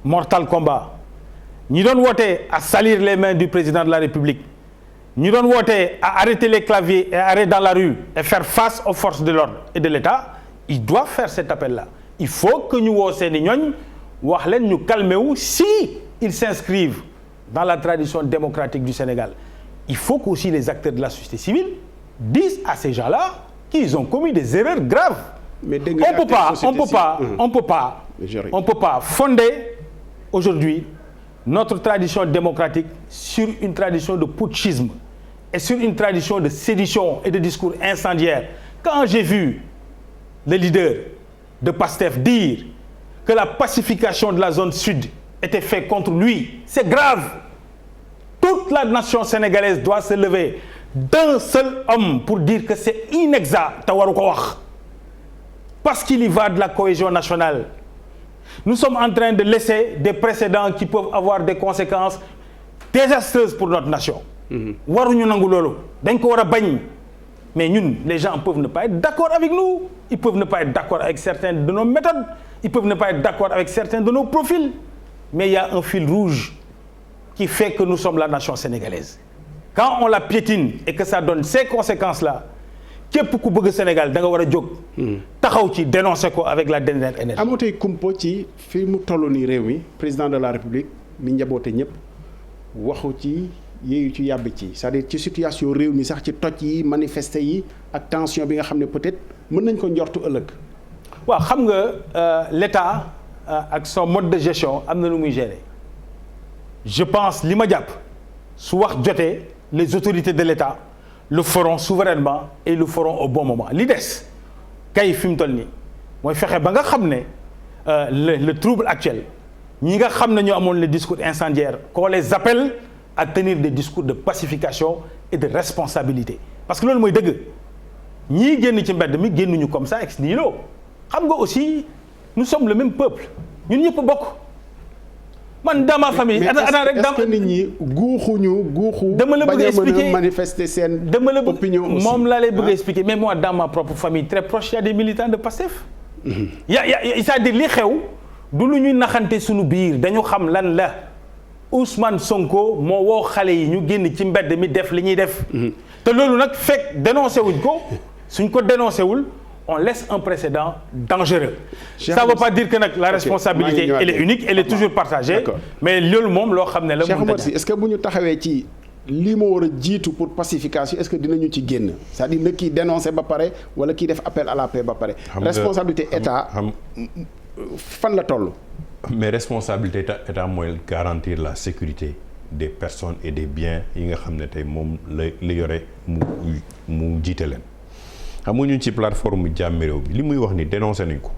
mortal combat ñi doon woote à salir les mains du président de la République ñi doon woote à arrêter les claviers et arrêter dans la rue et faire face aux forces de l'ordre et de l'État, ils doivent faire cet appel-là. Il faut que ñu woo seeni ñooñ wax leen ñu calmer wu si ils s'inscrivent dans la tradition démocratique du Sénégal. Il faut que aussi les acteurs de la société civile disent à ces gens-là qu'ils ont commis des erreurs graves. Mais on peut pas fonder aujourd'hui notre tradition démocratique sur une tradition de putschisme et sur une tradition de sédition et de discours incendiaires. Quand j'ai vu le leader de PASTEF dire que la pacification de la zone sud était faite contre lui, c'est grave. Toute la nation sénégalaise doit se lever d'un seul homme pour dire que c'est inexact te waru ko wax parce qu'il y va de la cohésion nationale. Nous sommes en train de laisser des précédents qui peuvent avoir des conséquences désastreuses pour notre nation. waruñu nangu loolu dañ ko war a bañ. Mais ñun, les gens peuvent ne pas être d'accord avec nous. Ils peuvent ne pas être d'accord avec certaines de nos méthodes. ils peuvent ne pas être d'accord avec certains de nos profils, mais il y a un fil rouge qui fait que nous sommes la nation sénégalaise. Quand on la piétine et que ça donne ces conséquences-là, képp ku bëgg Sénégal da nga war a jóg. taxaw ci dénoncer ko avec la dernière énergie. amoo tey kumpo ci fi mu toll nii réew mi président de la république mi njaboote ñëpp waxu ci yéeyu ci yàbb ci c'est-à-dire ci situation réew mi sax ci toj yi manifester yi ak tension bi nga xam ne peut-être mën nañ ko njortu ëllëg. waaw xam nga l'État ak son mode de gestion am na lu muy gérer je pense li ma jàpp su wax jotee les autorités de l'État le feront souverainement et le feront au bon moment li des kay fi mu toll nii mooy fexe ba nga xam ne le trouble actuel ñi nga xam ne ñoo amoon les discours incendiaires qu'on les appelle à tenir des discours de pacification et de responsabilité parce que loolu mooy dëgg ñii génn ci mbedd mi génnuñu comme ça ex nihilo xam nga aussi nous sommes le même peuple ñun ñëpp bokk man dans ma famille. rek est-ce que nit ñi guuxu. dama la bëgg a expliquer manifester seen opinion aussi moom laa lay bëgg a expliquer mais moi dans ma propre famille très proche il y a des militants de Pastef. c'est-à-dire li xew du lu ñuy naxante suñu biir dañu xam lan la Ousmane Sonko moo woo xale yi ñu génn ci mbedd mi def li ñuy def. te loolu nag fekk dénoncé wuñ ko suñ ko dénoncé wul. on laisse un précédent dangereux. Ça ne veut pas dire que nag la responsabilité elle est unique elle est toujours partagée. mais loolu moom loo xam ne la. Cheikh Omar Sy est-ce que bu ñu taxawee ci lii ma war a jiitu pour pacification est-ce que dinañu ci génn c'est-à-dire na kii dénoncer ba pare wala kii def appel à la paix ba pare. responsabilité état fan la toll. mais responsabilité état mooy garantir la sécurité des personnes et des biens yi nga xam ne tey moom la yore mu jiite leen. xam nga ñun ci plateforme Jàmmi Réew bi li muy wax ni dénoncé nañ ko.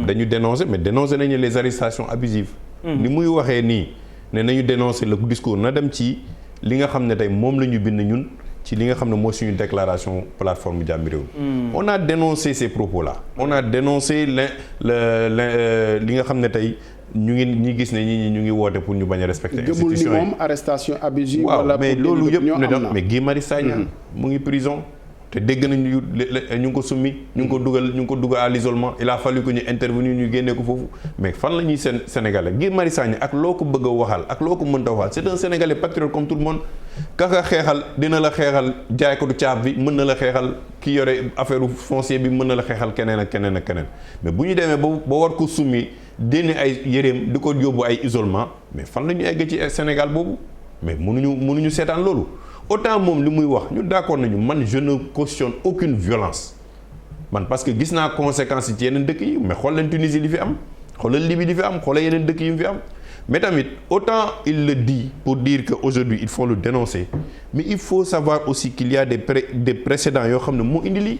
dañu dénoncé mais dénoncé nañu les arrestations abusives. ni muy waxee nii ne nañu dénoncé le discours na dem ci li nga xam ne tey moom la ñu bind ñun ci li nga xam ne mooy suñu déclaration plateforme Jàmmi Réew. on a dénoncé ces propos là. on a dénoncé li nga xam ne tey ñi gis ne ñi ñu ngi woote pour ñu bañ a respecter institution yi. gëmul ni moom arrestation abusive. wala mais loolu yëpp ne dem mais Guy Marius Sagna mu ngi prison. te dégg nañu ñu ngi ko summi ñu ngi ko dugal à l'isolement il a fallu que ñu intervenir ñu génnee ko foofu mais fan la ñuy sénégalais Guy Marius Sagna ak loo ko bëgg a waxal ak loo ko mënta waxal c'est un sénégalais patriote comme tout le monde kaka xeexal dina la xeexal jaay ko du caab bi mën na la xeexal ki yore affaire foncier bi mën na la xeexal keneen ak keneen ak keneen mais bu ñu demee ba war ko summi dénne ay yéreem di ko yóbbu ay isolement mais fan la ñu egg ci Sénégal boobu mais mënuñu seetaan loolu autant moom li muy wax ñu d'accord nañu man je ne cautionne aucune violence man parce que gis naa conséquences yi ci yeneen dëkk yi mais xool leen Tunisie li fi am xoolal Libye li fi am xoolal yeneen dëkk yi mu fi am mais tamit autant il le dit pour dire que aujourd'hui il faut le dénoncer mais il faut savoir aussi qu'il y a des précédents yoo xam ne moo indi lii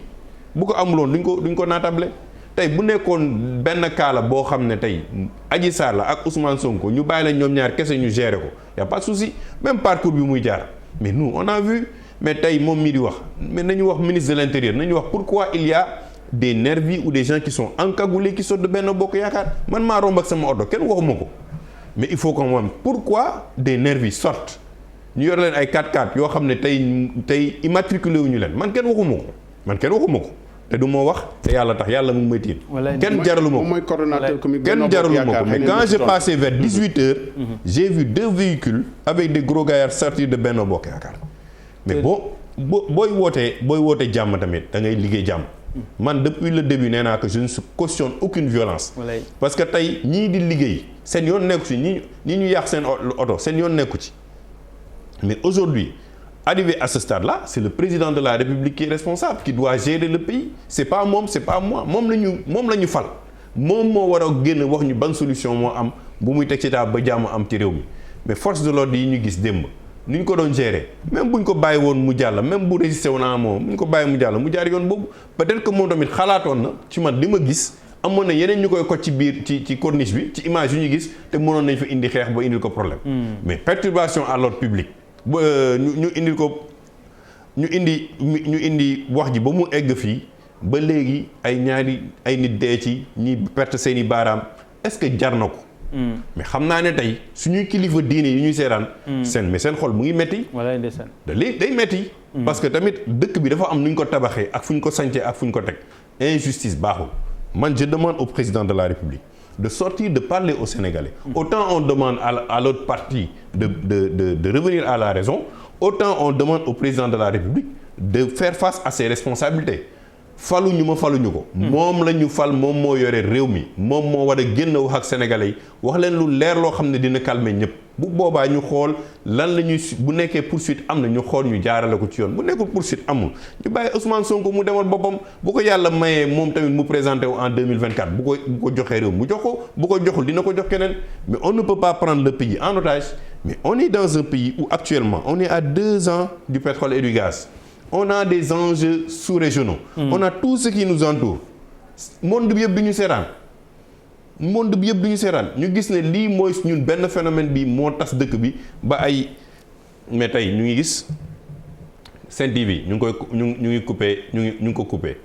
bu ko amuloon duñ ko naatable tey bu nekkoon benn kaala boo xam ne tey Adji Sarr la ak Ousmane Sonko ñu bàyyi la ñoom ñaar kese ñu gérer ko y a pas de souci même parcours bi muy jaar mais nous on a vu mais tey moom mii di wax mais nañu wax ministre de l'intérieur nañu wax pourquoi il y a des nervis ou des gens qui sont encagoulés qui sortent de Benno Bokk Yaakaar man maa romb ak sama oto kenn waxuma ko mais il faut qu'on voit pourquoi des nervis sortent ñu yor leen ay 4x4 yoo xam ne tey immatriculé wuñu leen man kenn waxuma ko te du ma wax te yàlla tax yàlla mu ngi may tiim kenn jaraluma ko mooy coordonnateur kenn jaraluma ko mais quand j'ai passé vers 18h j'ai vu 2 véhicules avec des gros gaillards sortir de Benno Bokk Yaakaar mais booy wootee jàmm tamit da ngay liggéey jàmm man depuis le début nee naa que je ne cautionne aucune violence parce que tey ñii di liggéey seen yoon nekku ci ñi ñu yàq seen oto seen yoon nekku ci mais aujourd'hui arrivé à ce stade-là c'est le président de la République qui est responsable qui doit gérer le pays c'est pas moi moom la ñu fal moom moo war a génn wax ñu ban solution moo am bu muy teg ci taab ba jàmm am ci réew mi mais force de l'ordre yi ñu gis démb ni ñu ko doon gérer même bu ñu ko bàyyi woon mu jàll même bu résisté woon à moom bu ñu ko bàyyi mu jàll mu jaar yoon boobu peut-être que moom tamit xalaatoon na ci man li ma gis amoon na yeneen ñu koy ko ci biir ci corniche bi ci image yu ñu gis te mënoon nañ fa indi xeex ba indil ko problème mais perturbation à l'ordre public ñu indil ko ñu indi wax ji ba mu egg fii ba léegi ay nit dee ci ñi perte seeni baaraam est-ce que jar na ko mais xam naa ne tey suñuy kilifa diine yi ñuy seetaan seen xol mu ngi metti day metti parce que tamit dëkk bi dafa am nu ñu ko tabaxee ak fu ñu ko sancee ak fu ñu ko teg injustice baaxul man je demande au président de la République de sortir, de parler aux Sénégalais. Autant on demande à l'autre partie de revenir à la raison, autant on demande au président de la République de faire face à ses responsabilités. faluñu ma faluñu ko. moom la ñu fal moom moo yore réew mi moom moo war a génn wax ak sénégalais yi wax leen lu leer loo xam ne dina calmer ñëpp bu boobaa ñu xool lan la ñuy bu nekkee poursuite am na ñu xool ñu jaarale ko ci yoon bu nekkul poursuite amul ñu bàyyi Ousmane Sonko mu demal boppam bu ko yàlla mayee moom tamit mu présenté wu en 2024 bu ko joxee réew mu jox ko bu ko joxul dina ko jox keneen mais on ne peut pas prendre le pays en otage mais on est dans un pays où actuellement on est à 2 ans du pétrole et du gaz. On a des enjeux sous-régionaux. On a tout ce qui nous entoure. monde bi yëpp du ñu seetaan monde bi yëpp du ñu seetaan ñu gis ne lii mooy ñun benn phénomène bi moo tas dëkk bi ba ay mais tey ñu ngi gis Sen TV ñu ngi coupé ñu ngi ko coupé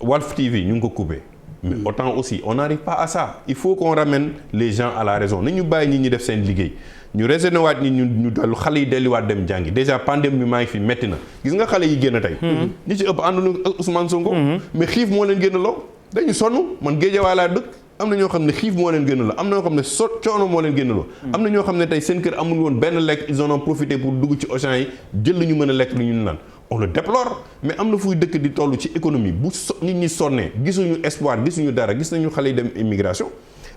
Walf TV ñu ngi ko coupé. mais autant aussi on n'arrive pas à ça il faut qu'on ramène les gens à la raison nañu bàyyi nit ñi def seen liggéey. ñu raisonné waat ni ñu dellu xale yi delluwaat dem jàngi déjà pandémie bi maa ngi fi metti na gis nga xale yi génn tey ñi ci ëpp ànduñu Ousmane Sonko mais xiif moo leen génn loo dañu sonn man Guédiawaye laa dëkk am na ñoo xam ne xiif moo leen génn loo am na ñoo xam ne coono moo leen génn loo am na ñoo xam ne tey seen kër amul woon benn lekk ils en ont profité pour dugg ci Auchan yi jël lu ñu mën a lekk lu ñu naan on le déplore mais am na fuy dëkk di toll ci économie bu nit ñi sonnee gisuñu espoir gisuñu dara gis nañu xale yi dem immigration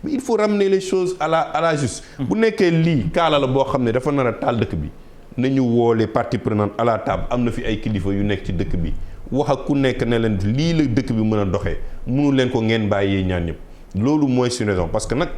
mais il faut ramener les choses à la juste. bu nekkee lii kaala la boo xam ne dafa nar a taal dëkk bi nañu woo les parties prenantes à la table am na fi ay kilifa yu nekk ci dëkk bi wax ak ku nekk ne leen lii la dëkk bi mën a doxee mënu leen ko ngeen bàyyee ñaan ñëpp loolu mooy suñu raison parce que nag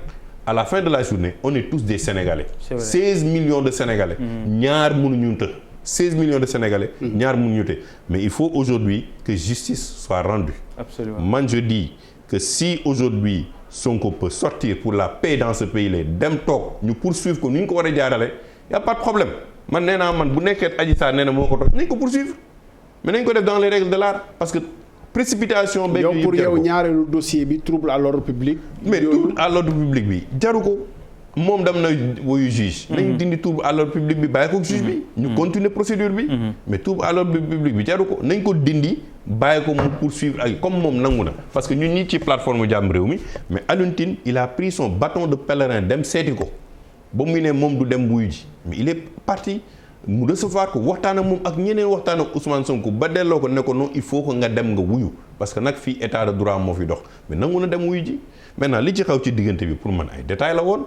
à la fin de la journée on est tous des Sénégalais. 16 millions de Sénégalais. ñaar mënuñu të 16 millions de Sénégalais. ñaar mënuñu të mais il faut aujourd'hui que justice soit rendue. Absolument. Man je dis que si aujourd'hui Sonko peut sortir pour la paix dans ce pays là dem toog ñu poursuivre ko ni ñu ko war a jaarale y a pas de problème man nee naa man bu nekkee Adji Sarr nee na moo ko toog nañ ko poursuivre mais nañ ko def dans les règles de l'art parce que précipitation. yow pour yow ñaareelu dossier bi trouble à l'ordre public. mais trouble à l'ordre public bi jaru ko moom dem na woyu juge. nañ dindi trouble à l'ordre public bi bàyyi ko juge bi. ñu continuer procédure bi. mais trouble à l'ordre public bi jaru ko nañ ko dindi. bàyyi ko mu poursuivre ak comme moom nangu na parce que ñun ñi ci plateforme Jàmm Réew mi mais Alioune Tine il a pris son bâton de pèlerin dem seeti ko ba mu ne moom du dem wuyu ji mais il est parti mu recevoir ko waxtaan ak moom ak ñeneen waxtaan ak Ousmane Sonko ba delloo ko ne ko non il faut que nga dem nga wuyu parce que nag fii état de droit moo fi dox mais nangu na dem wuyu ji maintenant li ci xew ci diggante bi pour man ay détails la woon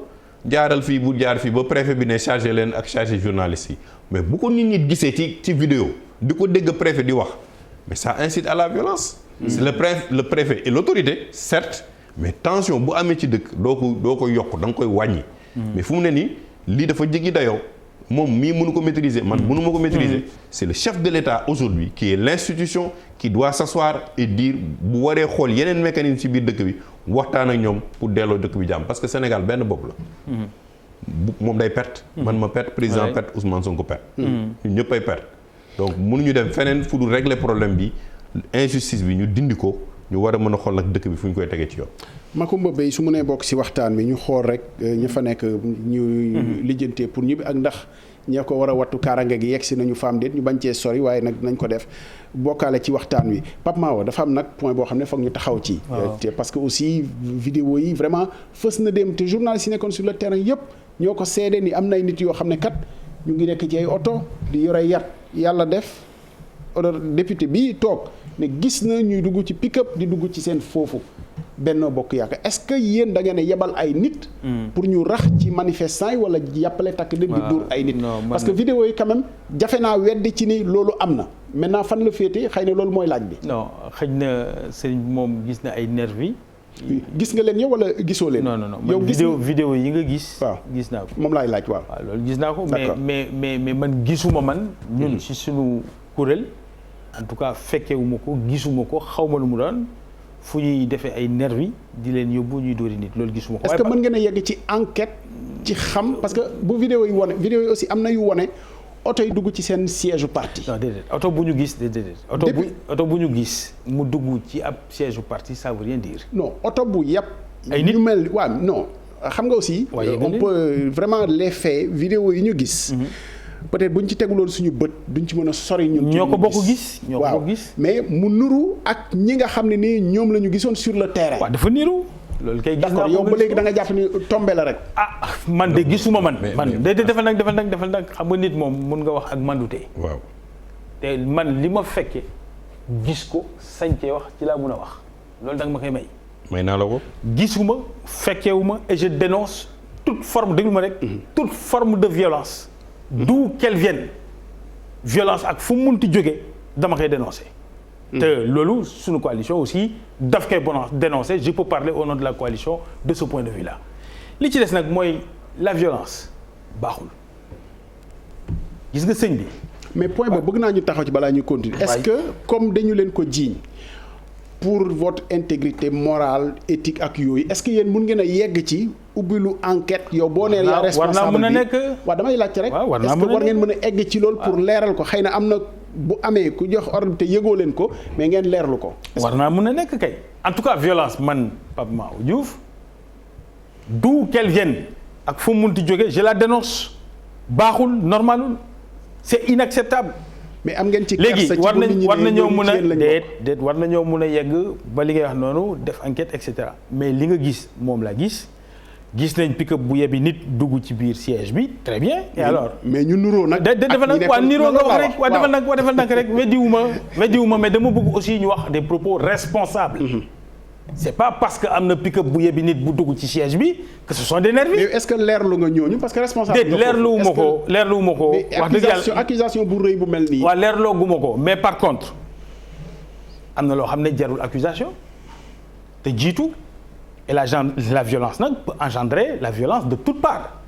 jaaral fii bu jaar fii ba préfet bi ne chargé leen ak chargé journaliste yi mais bu ko nit ñi gisee ci vidéo di ko dégg préfet di wax. mais ça incite à la violence. C'est le préfet et l'autorité certes mais tension bu amee ci dëkk doo ko yokk da nga koy wàññi. mais fu mu ne nii lii dafa jéggi dayoo moom mii mënu ko maîtriser man mënu ma ko maîtriser. c'est le chef de l'État aujourd'hui qui est l'institution qui doit s'asseoir et dire bu waree xool yeneen mécanisme ci biir dëkk bi waxtaan ak ñoom pour delloo dëkk bi jàmm parce que Sénégal benn bopp la. moom day perte. man ma perte président perte Ousmane Sonko perte. ñun ñëpp ay perte. donc mënuñu dem feneen fu dul régler problème bi injustice bi ñu dindi ko ñu war a mën a xool nag dëkk bi fu ñu koy tegee ci yoon. Macoumba Beye su mënee bokk ci waxtaan bi ñu xool rek ñu fa nekk ñu lijjantee pour ñibbi ak ndax ña ko war a wattu kaaraange gi yegg si nañu faam déet ñu bañ cee sori waaye nag nañ ko def bokkaale ci waxtaan wi Pape Mahawa dafa am nag point boo xam ne foog ñu taxaw ci. te parce que aussi vidéo yi vraiment fës na dem te journalistes yi nekkoon sur le terrain yëpp ñoo ko seede ni am nay nit yoo xam ne kat ñu ngi nekk ci ay oto di yore yat yàlla def député bi toog ne gis na ñuy dugg ci pick-up di dugg ci seen foofu Benno Bokk Yaakaar est-ce que yéen da ngeen a yebal ay nit. pour ñu rax ci manifestants yi wala yàppale takk dem di dóor ay nit. parce que vidéo yi quand même jafe naa weddi ci ni loolu am na maintenant fan la féete xëy na loolu mooy laaj bi. non xëj na sëriñ moom gis na ay nervi gis nga leen yow wala gisoo leen. non yow vidéo yi nga gis. waaw gis naa ko moom laay laaj waaw. loolu gis naa ko. mais man gisuma man. ñun ci suñu kuréel. en tout cas fekkewuma ko gisuma ko xawma lu mu doon fu ñuy defee ay nervi di leen yóbbu ñuy dóori nit loolu gisuma ko. est-ce que mën ngeen a yegg ci enquête ci xam parce que bu vidéo yi wone vidéo yi aussi am na yu wone oto yi dugg ci seen siège parti. non déedéet oto bu ñu gis déedéet. oto bu ñu gis mu dugg ci ab siège parti ça veut rien dire. non oto bu yàpp. ay nit ñu mel waaw non xam nga aussi. on peut vraiment les faits vidéo yi ñu gis. peut-être buñ ci teguloon suñu bët duñ ci mën a sori ñun. ñoo ko bokk gis ñoo ko gis. mais mu nuru ak ñi nga xam ne nii ñoom la ñu gisoon sur le terrain. waaw dafa niru. loolu kay gis naa d'accord yow ba léegi da nga jàpp ni tombé la rek. man de gisuma man. defal nag xam nga nit moom mun nga wax ak mandute. waaw te man li ma fekke gis ko sañcee wax ci laa mun a wax loolu danga ma koy may naa la ko. gisuma fekkewuma et je dénonce toute forme déglu ma rek. toute forme de violence. d'où qu'elle vienne violence ak fu mu munti jóge dama koy dénoncer. te loolu suñu coalition aussi daf koy dénoncer je peux parler au nom de la coalition de ce point de vue là li ci des nag mooy la violence baaxul gis nga sëñ bi. mais point boobu bëgg naa ñu taxaw ci balaa ñu continuer. est-ce que comme dañu leen ko jiiñ pour votre intégrité morale éthique ak yooyu est-ce que yéen mun ngeen a yegg ci ubbi lu enquête yow boo nee yaa responsable bi waaw damay laajte rek est-ce que war ngeen mën a egg ci loolu pour leeral ko xëy na am na bu amee ku jox ordre te yëgoo leen ko mais ngeen leerlu ko war naa mën a nekk kay en tout cas violence man Pape Mahawa Diouf d'où qu'elle vienne ak fu mu munti jóge je la dénonce baaxul normalul c'est inacceptable. mais am ngeen ci léegi war nañoo mën a déet war nañoo mën a yegg ba li ngay wax noonu def enquête et cetera mais li nga gis moom la gis nañ pick-up bu yebi nit dugg ci biir siège bi très bien. et alors mais ñu nuroo nag. defal nag waa niroo nga wax rek waa defal nag rek weddiwuma mais dama bëgg aussi ñu wax des propos responsables. c'est pas parce que am na pick-up bu yebi nit bu dugg ci siège bi que ce sont des nervis. mais est-ce que leerlu nga ñooñu parce que responsable. leerluwuma ko. wax dëgg yàlla accusation bu rëy bu mel nii. waaw leerloo guma ko mais par contre am na loo xam ne jarul accusation te jiitu et la violence nag peut engendrer la violence de toutes parts.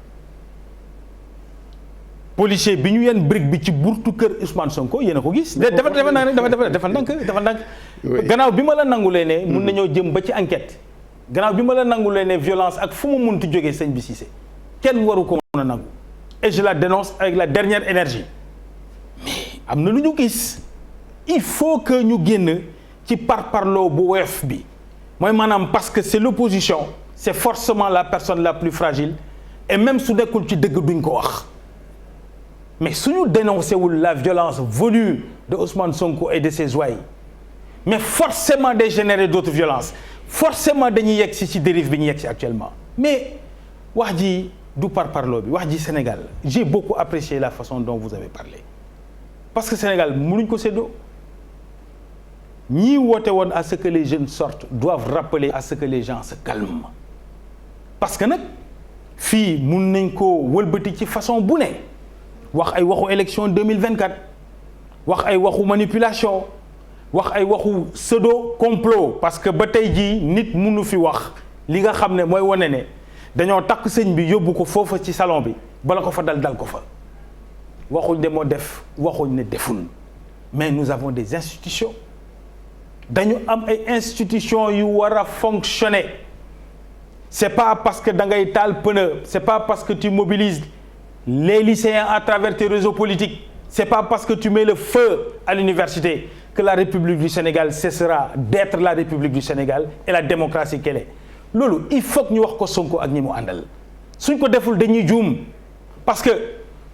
policier bi ñu yenn brique bi ci burtu kër Ousmane Sonko yéen a ko gis. defal ndànk gannaaw bi ma la nangulee ne. mun nañoo jëm ba ci enquête. gannaaw bi ma la nangulee ne violence ak fu mu munti jógee sëñ bi Cissé kenn waru ko mën a nangu. et je la dénonce avec la dernière énergie. mais am na lu ñu gis. il faut que ñu génn ci parparloo bu woyof bi. mooy maanaam parce que c'est l'opposition c'est forcément la personne la plus fragile et même su nekkul ci dëgg duñ ko wax. mais suñu dénoncé wul la violence venue de Ousmane Sonko et de ses ouailles mais forcément day générer d'autres violences forcément dañuy yegg ci dérive bi ñu yegg ci actuellement mais wax ji du parparloo bi wax ji Sénégal j'ai beaucoup apprécié la façon dont vous avez parlé parce que Sénégal mënuñ ko séddoo ñii woote woon à ce que les jeunes sortent doivent rappeler à ce que les gens se calment parce que nag fii mun nañ ko wëlbati ci façon bu ne wax ay waxu élection 2024 wax ay waxu manipulation wax ay waxu pseudo complot parce que ba tey jii nit mënu fi wax li nga xam ne mooy wane ne dañoo takk sëñ bi yóbbu ko foofa ci salon bi bala ko fa dal ko fa waxuñ ne moo def waxuñ ne deful mais nous avons des institutions dañu am ay institutions yu war a fonctionner c'est pas parce que da ngay taal pneu c'est pas parce que tu mobilises les lycéens à travers tes réseaux politiques c'est pas parce que tu mets le feu à l'université que la République du Sénégal cessera d'être la République du Sénégal et la démocratie qu'elle est loolu il faut que ñu wax ko Sonko ak ñi mu àndal suñ ko deful dañuy juum parce que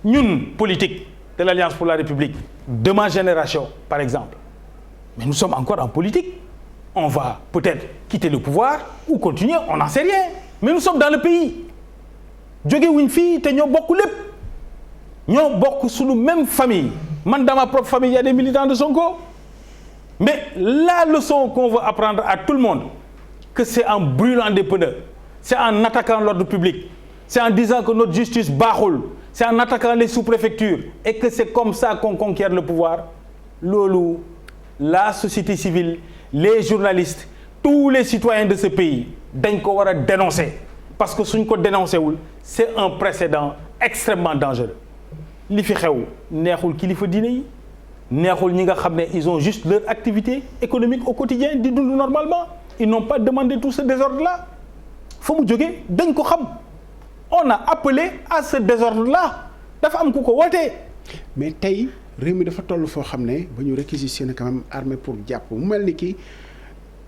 ñun politique de l'Alliance pour la République de ma génération par exemple mais nous sommes encore en politique on va peut-être quitter le pouvoir ou continuer on n'en sait rien mais nous sommes dans le pays jóge wuñ fii te ñoo bokk lépp ñoo bokk suñu même famille man dans ma propre famille il y a des militants de Sonko mais la leçon qu'on veut apprendre à tout le monde que c'est en brûlant des pneus c'est en attaquant l'ordre public c'est en disant que notre justice baaxul c'est en attaquant les sous-préfectures et que c'est comme ça qu'on conquiert le pouvoir loolu la société civile les journalistes tous les citoyens de ce pays dañ ko war a dénoncer parce que suñ ko dénoncé wul c'est un précédent extrêmement dangereux li fi xew neexul kilifa diine yi neexul ñi nga xam ne ils ont juste leur activité économique au quotidien di dund normalement ils n'ont pas demandé tout ce désordre là fa mu jógee dañ ko xam on a appelé à ce désordre là dafa am ku ko wootee mais tey réew mi dafa toll foo xam ne ba ñu réquisitionné quand même armée pour jàpp mu mel ni ki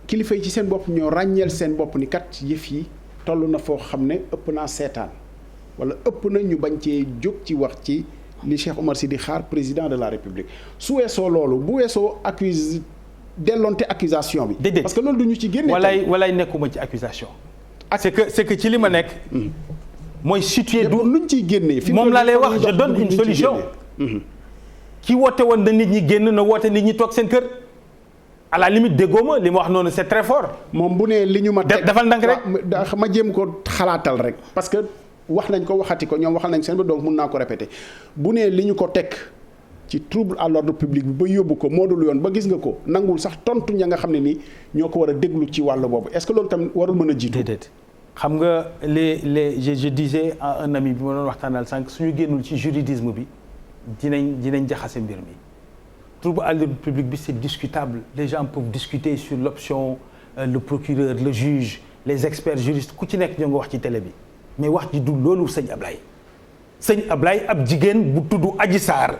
kilifa yi ci seen bopp ñoo ràññeel seen bopp ni kat yëf yi toll na foo xam ne ëpp naa seetaan wala ëpp na ñu bañ cee jóg ci wax ci li Cheikh Omar Sy di xaar président de la République su weesoo loolu bu weesoo delloonte accusation bi. déedéet parce que loolu du ñu ci génne. walaay nekkuma ci accusation. c'est que ci li ma nekk. mooy situé du luñ ciy génnee. moom laa lay wax je donne une solution. ki woote woon na nit ñi génn na woote nit ñi toog seen kër. à la limite déggoo ma li ma wax noonu c'est très fort. moom bu ne li ñu ma teg defal ndànk rek ma jéem ko xalaatal rek parce que wax nañ ko waxati ko ñoom waxal nañ seen ba donc mun naa ko répéter bu ne li ñu ko teg ci trouble à l'ordre public bi ba yóbbu ko moo dul yoon ba gis nga ko nangul sax tontu ña nga xam ne nii ñoo ko war a déglu ci wàll boobu est-ce que loolu tamit warul mën a jiitu. déedéet xam nga je disais à un ami bi ma doon waxtaanal sànq suñu génnul ci juridisme bi dinañ jaxase mbir mi. trouble à l'ordre public bi c'est discutable les gens peuvent discuter sur l'option le procureur le juge les experts juristes ku ci nekk ñoo nga wax ci télé bi mais wax ji du loolu sëñ Ablaye ab jigéen bu tudd Adji Sarr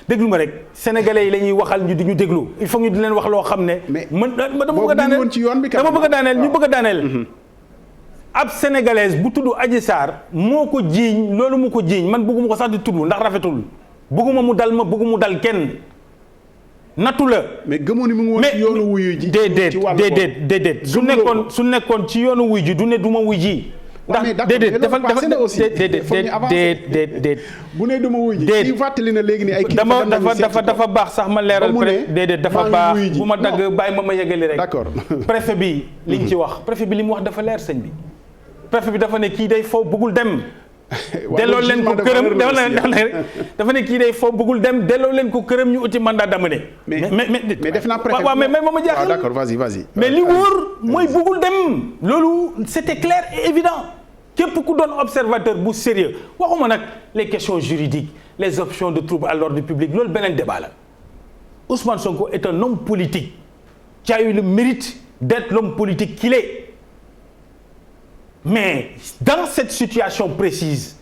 déglu ma rek sénégalais yi la ñuy waxal ñu di ñu déglu il faut ñu di leen wax loo xam ne. mais dama bëgg a daaneel ñu bëgg a daaneel. ab sénégalaise bu tudd Adji Sarr moo ko jiiñ loolu mu ko jiiñ man bëgguma ko sax di tudd ndax rafetul bëgguma mu dal ma bëgguma mu dal kenn. nattu la. mais gëmoo ni mu ngi woon ci yoonu wuyu ji. déedéet su nekkoon ci yoonu wuyu ji du ne du ma wuyu ji. ndax déedéet dafa déedéet bu ne du ma wuyu ji. kii fàttali na léegi ni ay. dafa baax sax ma leeral. déedéet dafa baax bu ma dagg bàyyi ma yeggali rek. d'accord préfet bi liñ ci wax préfet bi li mu wax dafa leer sëñ bi. préfet bi dafa ne kii day foofu bëggul dem. delloo leen ko këram dafa ne kii day foofu bëggul dem delloo leen ko këram ñu uti mandat d'amener. mais def naa préfet waaw mais ma jaaxal. d'accord vas-y. mais li wóor mooy bëggul dem. loolu c'était clair et évident képp ku doon observateur bu sérieux waxuma nag les questions juridiques les options de trouble à l'ordre public loolu beneen débat la. Ousmane Sonko est un homme politique qui a eu le mérite d'être l'homme politique qu'il est. Mais dans cette situation précise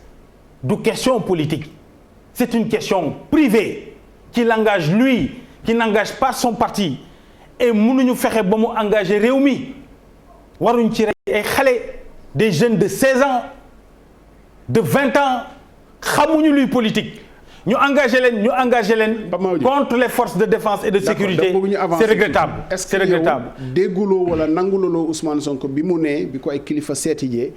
de question politique, c'est une question privée qui l'engage lui, qui n'engage pas son parti. Et mënuñu fexe ba mu engagé réew mi waruñ ci rek ay xale des jeunes de 16 ans de 20 ans xamuñu luy politique ñu engagé leen contre les forces de défense et de sécurité. C'est regrettable. Est-ce que yow dégguloo wala nanguloo Ousmane Sonko bi mu ne bi ko ay kilifa seeti jee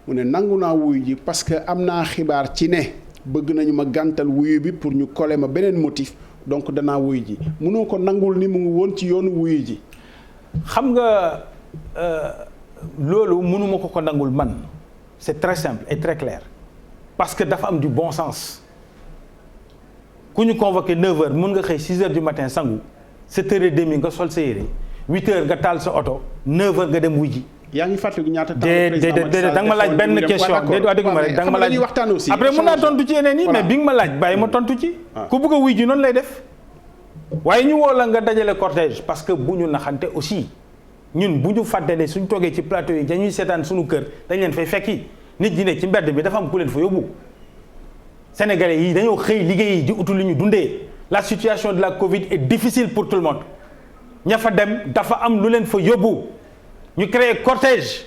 mu ne nangu naa wuyu ji parce que am naa xibaar ci ne bëgg nañu ma gàntal wuyu bi pour ñu coller ma beneen motif donc danaa wuyu ji mënoo ko nangul ni mu ngi woon ci yoonu wuyu ji. xam nga loolu mënuma ko nangul man c'est très simple et très clair parce que dafa am du bon sens. ku ñu convoqué 9h mën nga xëy 6h du matin sangu 7h30 nga sol sa yére 8h nga taal sa oto 9h nga dem wuy ji. yaa ngi fàttaliku ñaata temps déedéet da nga ma laaj benn question dégg ma rek da nga ma laaj waxtaan aussi après mën naa tontu ci yeneen yi mais bi nga ma laaj bàyyi ma tontu ci. ku bëgg a wuy ji noonu lay def. waaye ñu woo la nga dajale cortège parce que bu ñu naxante aussi ñun bu ñu fàttalee suñ toogee ci plateau yi dañuy seetaan suñu kër dañ leen fay fekki nit ñi ne ci mbedd bi dafa am ku leen fa yóbbu. Sénégalais yi dañoo xëy liggéey di utu li ñu dundee la situation de la Covid est difficile pour tout le monde ña fa dem dafa am lu leen fa yóbbu ñu créer cortège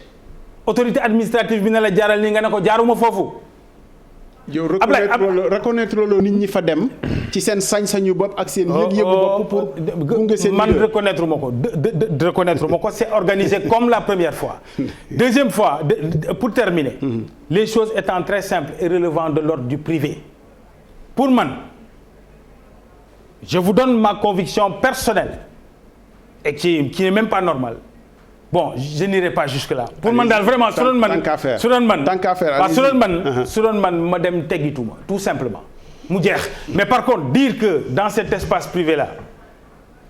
autorité administrative bi ne la jaaral nii nga ne ko jaaruma foofu. yow reconnaître loolu nit ñi fa dem ci seen sañ-sañu bopp ak seen yëg-yëgu bopp pour gunge seen man reconnaître ma ko c'est organisé comme la première fois. Deuxième fois pour terminer. Les choses étant très simples et relevant de l'ordre du privé. Pour man je vous donne ma conviction personnelle et qui n'est même pas normale. Bon je n'irai pas jusque là. pour man daal vraiment su doon man ma dem teggituma tout simplement mu jeex. mais par contre dire que dans cet espace privé là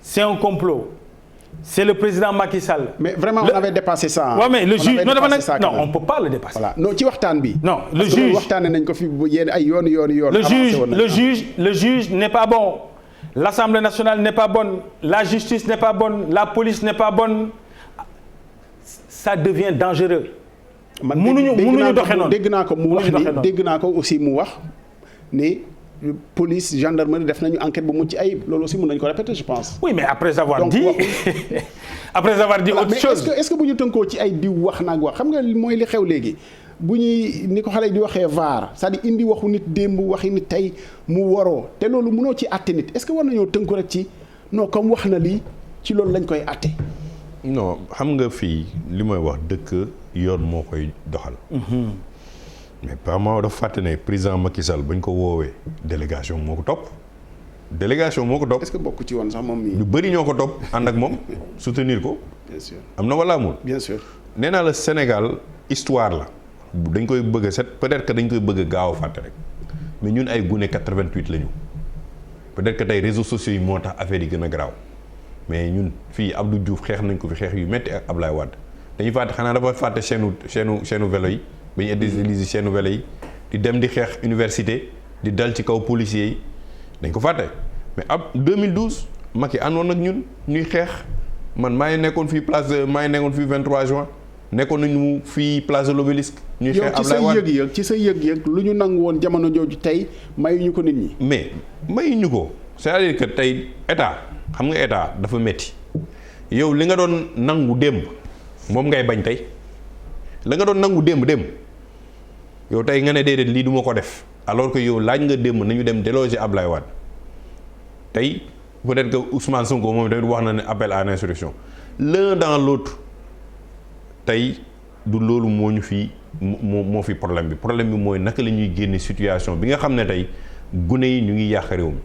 c'est un complot c'est le président Macky Sall. mais vraiment on avait dépassé ça. waaw mais le juge non on peut pas le dépasser. voilà non ci waxtaan bi. non le juge waxtaanee nañ ko fi yéen ay yoon. le juge n'est pas bon. l'Assemblée nationale n'est pas bonne. la justice n'est pas bonne. la police n'est pas bonne. ça devient dangereux. mënuñu doxee noonu dégg naa ko mu wax ni dégg naa ko aussi mu wax ni police gendarmerie def nañu enquête bu mucc ayib loolu aussi mën nañu ko répéter je pense. oui mais après avoir dit autre chose. est-ce que bu ñu tënkoo ci ay diw wax naag wax xam nga mooy li xew léegi bu ñuy ni ko xale di waxee vaar c'est-à-dire indi waxu nit démb waxi nit tey mu waroo te loolu mënoo ci àtte nit est-ce que war nañoo tënku rek ci non comme wax na lii ci loolu lañ koy àtte. non xam nga fii li may wax dëkk yoon moo koy doxal. mais par dafa fàtte ne président Macky Sall bañ ko woowee délégation moo ko topp. est-ce que bokk ci woon sax moom mii. ñu bëri ñoo ko topp ànd ak moom soutenir ko. bien sûr am na wala amul. bien sûr nee naa la Sénégal histoire la dañ koy bëgg a set peut-être que dañ koy bëgg a gaaw a fàtte rek mais ñun ay gune 88 la ñu peut-être que tey réseaux sociaux yi moo tax affaire yi gën a garaaw mais ñun fii Abdou Diouf xeex nañ ko fi xeex yu metti ak Ablaye Wade dañuy fàtte xanaa dafa fàtte chaîne vélo yi ba ñu utiliser chaîne vélo yi di dem di xeex université di dal ci kaw policiers yi dañ ko fàtte mais ab 2012 Macky àndoon ak ñun ñuy xeex man maa ngi nekkoon fii 23 juin nekkoon nañu fii place de l'Obélisque ñuy xeex Ablaye Wade ci sa yëg-yëg lu ñu nangu woon jamono jooju tey mayuñu ko nit ñi. mais mayuñu ko c'est-à-dire que tey état xam nga état dafa metti yow li nga doon nangu démb moom ngay bañ tey la nga doon nangu démb yow tey nga ne déedéet lii du ma ko def alors que yow laaj nga démb nañu dem déloger Ablaye Wade tey peut-être que Ousmane Sonko moom tamit wax na ne appel à l'insurrection l'un dans l'autre tey du loolu moo ñu fi moo fi problème bi mooy naka la ñuy génne situation bi nga xam ne tey gune yi ñu ngi yàq réew mi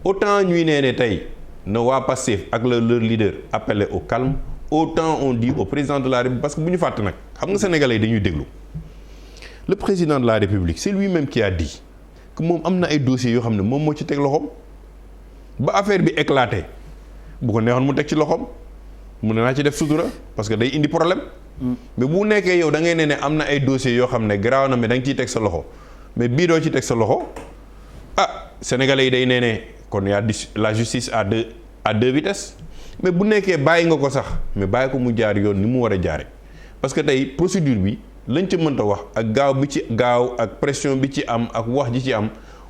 autant ñuy nee ne tey na waa Pastef ak leur leader appelé au calme autant on dit au président de la République parce que bu ñu fàtte nag xam nga sénégalais yi dañuy déglu le président de la République c'est lui-même qui a dit que moom am na ay dossiers yoo xam ne moom moo ci teg loxoom ba affaire bi éclaté bu ko neexoon mu teg ci loxoom mu ne naa ci def sutura parce que day indi problème mais bu nekkee yow da ngay ne am na ay dossiers yoo xam ne garaaw na mais da nga ciy teg sa loxo mais bii doo ci teg sa loxo sénégalais yi day ne kon y a la justice à deux vitesses mais bu nekkee bàyyi nga ko sax mais bàyyi ko mu jaar yoon ni mu war a jaare parce que tey procédure bi lañ ca mënta wax ak gaaw ak pression bi ci am ak wax ji ci am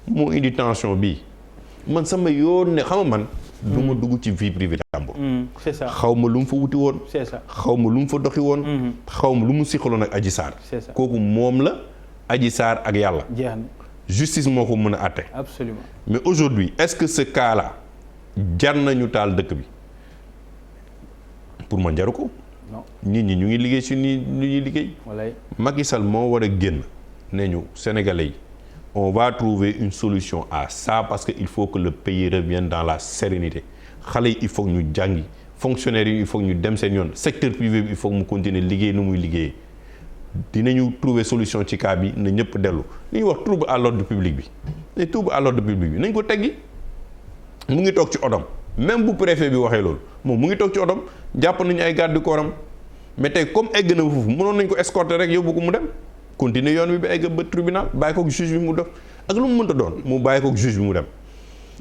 moo indi tension bii man sama yoon ne xam nga man du ma dugg ci vie privée jàmbur c'est ça xaw ma lu mu fa wuti woon c'est ça xaw ma lu mu fa doxi woon xaw ma lu mu siqaloon ak Adji Sarr kooku moom la Adji Sarr ak yàlla jeex na justice moo ko mën a àtte absolument mais aujourd'hui est-ce que ce cas là jar nañu taal dëkk bi pour man jaru ko nit ñi ñu ngi liggéey si ni ñuy liggéey Macky Sall moo war a génn ne ñu sénégalais yi on va trouver une solution à ça parce que il faut que le pays revienne dans la sérénité xale yi il faut ñu jàngi fonctionnaires yi il faut ñu dem seen yoon secteur privé bi il faut mu continuer liggéey nu muy liggéeyee dinañu trouver solution ci cas bi na ñëpp dellu li ñuy wax trouble à l'ordre public bi mais trouble à l'ordre public bi nañ ko teggi mu ngi toog ci odom même bu préfet bi waxee loolu moom mu ngi toog ci odom jàpp nañu ay garde du corps am mais tey comme egg na foofu mënoon nañ ko escorter rek yóbbu ko mu dem continuer yoon bi ba egg ba tribunal bàyyi kook juge bi mu def ak lu mu mënta doon mu bàyyi kook juge bi mu dem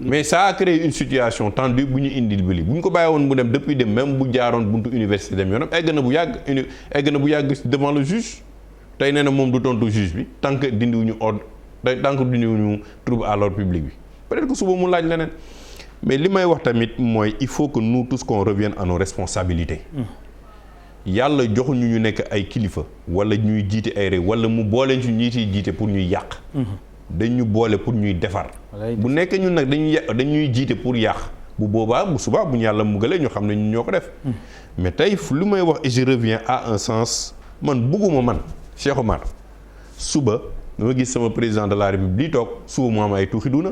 mais ça a créé une situation tendue bu ñu indil bi li bu ñu ko bàyyi woon mu dem depuis dem même bu jaaroon buntu université dem yoonam egg na bu yàgg devant le juge tey nee na moom du tontu juge bi tant que dindiwuñu ordre tant que dindiwuñu trouble à l'ordre public bi peut-être que suba mu laaj leneen mais li may wax tamit mooy il faut que nous tous qu'on revienne à nos responsabilités yàlla joxuñu ñu nekk ay kilifa wala ñuy jiite ay réew wala mu boole ñu ñi ciy jiite pour ñuy yàq dañu boole pour ñuy defar bu nekkee ñun nag dañuy jiite pour yàq bu boobaa bu subaa bu ñu yàlla mugalee ñu xam ne ñun ñoo ko def mais tey lu may wax et je reviens à un sens man bugguma man Cheikh Omar suba dama gis sama président de la République di toog suba mu am ay tuuxi duna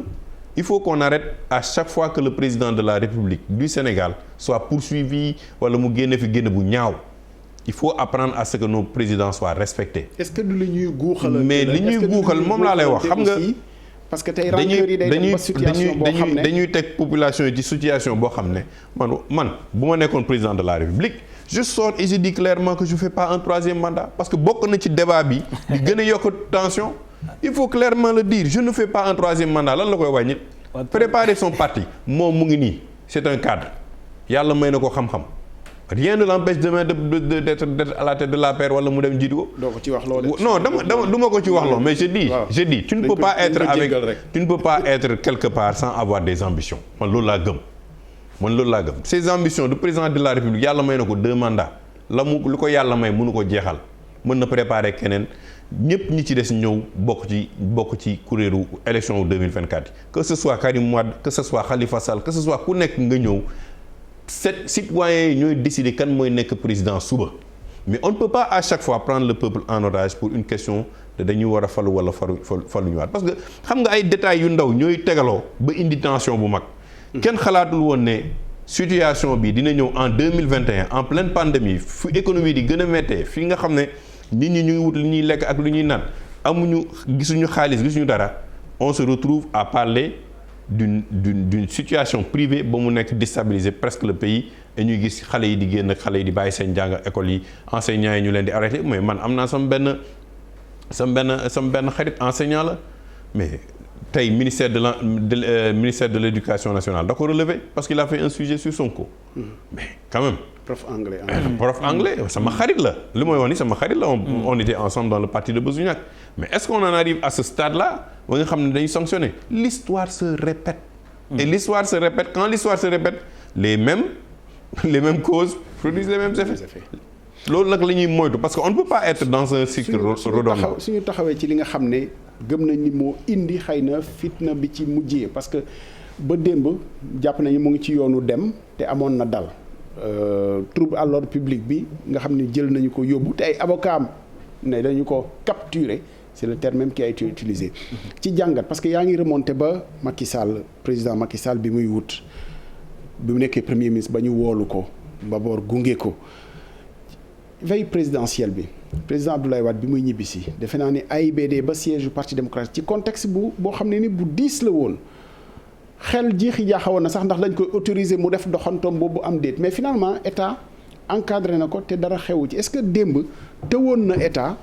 il faut qu'on arrête à chaque fois que le président de la République du Sénégal soit poursuivi wala mu génne fi génn bu ñaaw il faut apprendre à ce que nos présidents soient respectés. est-ce que du li ñuy guuxal mais li ñuy guuxal moom laa lay wax xam nga parce que tey rancœur yi day dem ba situation boo xam ne dañuy teg population yi ci situation boo xam ne man bu ma nekkoon président de la République je sors et je dis clairement que je fais pas un troisième mandat parce que bokk na ci débat bi di gën a yokk tension il faut clairement le dire je ne fais pas un troisième mandat lan la koy wàññi préparer son parti moom mu ngi nii c'est un cadre yàlla may na ko xam-xam rien ne l'empêche demain d'être à la tête de l'APR wala mu dem jiitu ko. doo ko ci wax loolu. non dama du ma ko ci wax loolu mais je dis tu ne peux pas être quelque part sans avoir des ambitions man loolu laa gëm ces ambitions du président de la République yàlla may na ko 2 mandats lu ko yàlla may mënu ko jeexal mën na préparer keneen ñëpp ñi ci des ñëw bokk ci kuréelu élection 2024 que ce soit Karim Wade que ce soit Khalifa Sall que ce soit ku nekk nga ñëw citoyens yi ñooy décider kan mooy nekk président suba mais on ne peut pas à chaque fois prendre le peuple en otage pour une question de dañuy war a falu wala faluñu waat parce que xam nga ay détails yu ndaw ñooy tegaloo ba indi tension bu mag. kenn xalaatul woon ne situation bi dina ñëw en 2021 en pleine pandémie fu économie di gën a méttee fii nga xam ne nit ñi ñuy wut li ñuy lekk ak lu ñuy naan gisuñu xaalis gisuñu dara on se retrouve à parler d'une situation privée ba mu nekk déstabiliser presque le pays et ñuy gis xale yi di génn xale yi di bàyyi seen jàng école yi enseignants yi ñu leen di arrêté mais man am naa sama benn xarit enseignant la mais tey ministère de l'éducation nationale da ko relevé parce qu'il a fait un sujet sur Sonko mais quand même prof anglais sama xarit la li mooy wax ni sama xarit la on était ensemble dans le parti de Besougnac mais est-ce qu'on en arrive à ce stade-là ba nga xam ne dañuy sanctionner l'histoire se répète et l'histoire se répète quand l'histoire se répète les mêmes causes produisent les mêmes effets loolu nag la ñuy moytu parce que on ne peut pas être dans un cycle redondant suñu taxawee ci li nga xam ne gëm nañ ni moo indi xëy na fitna bi ci mujjee parce que ba démb jàpp nañu mu ngi ci yoonu dem te amoon na dal trouble à l'ordre public bi nga xam ne jël nañu ko yóbbu te ay avocat am ne dañu ko capturer c'est le terme même qui a été utilisé ci jàngat parce que yaa ngi remonté ba Macky Sall président Macky Sall bi muy wut bi mu nekkee premier ministre ba ñu woolu ko Mbaboor gunge ko veille présidentielle bi président Abdoulaye Wade bi muy ñibbisi defe naa ni AIBD ba siège du parti démocratique ci contexte boo xam ne ni bu diis la woon xel jiixi jaaxawoon na sax ndax dañ koy autoriser mu def doxantoom boobu am déet mais finalement état encadré na ko te dara xewu ci est-ce que démb teewoon na état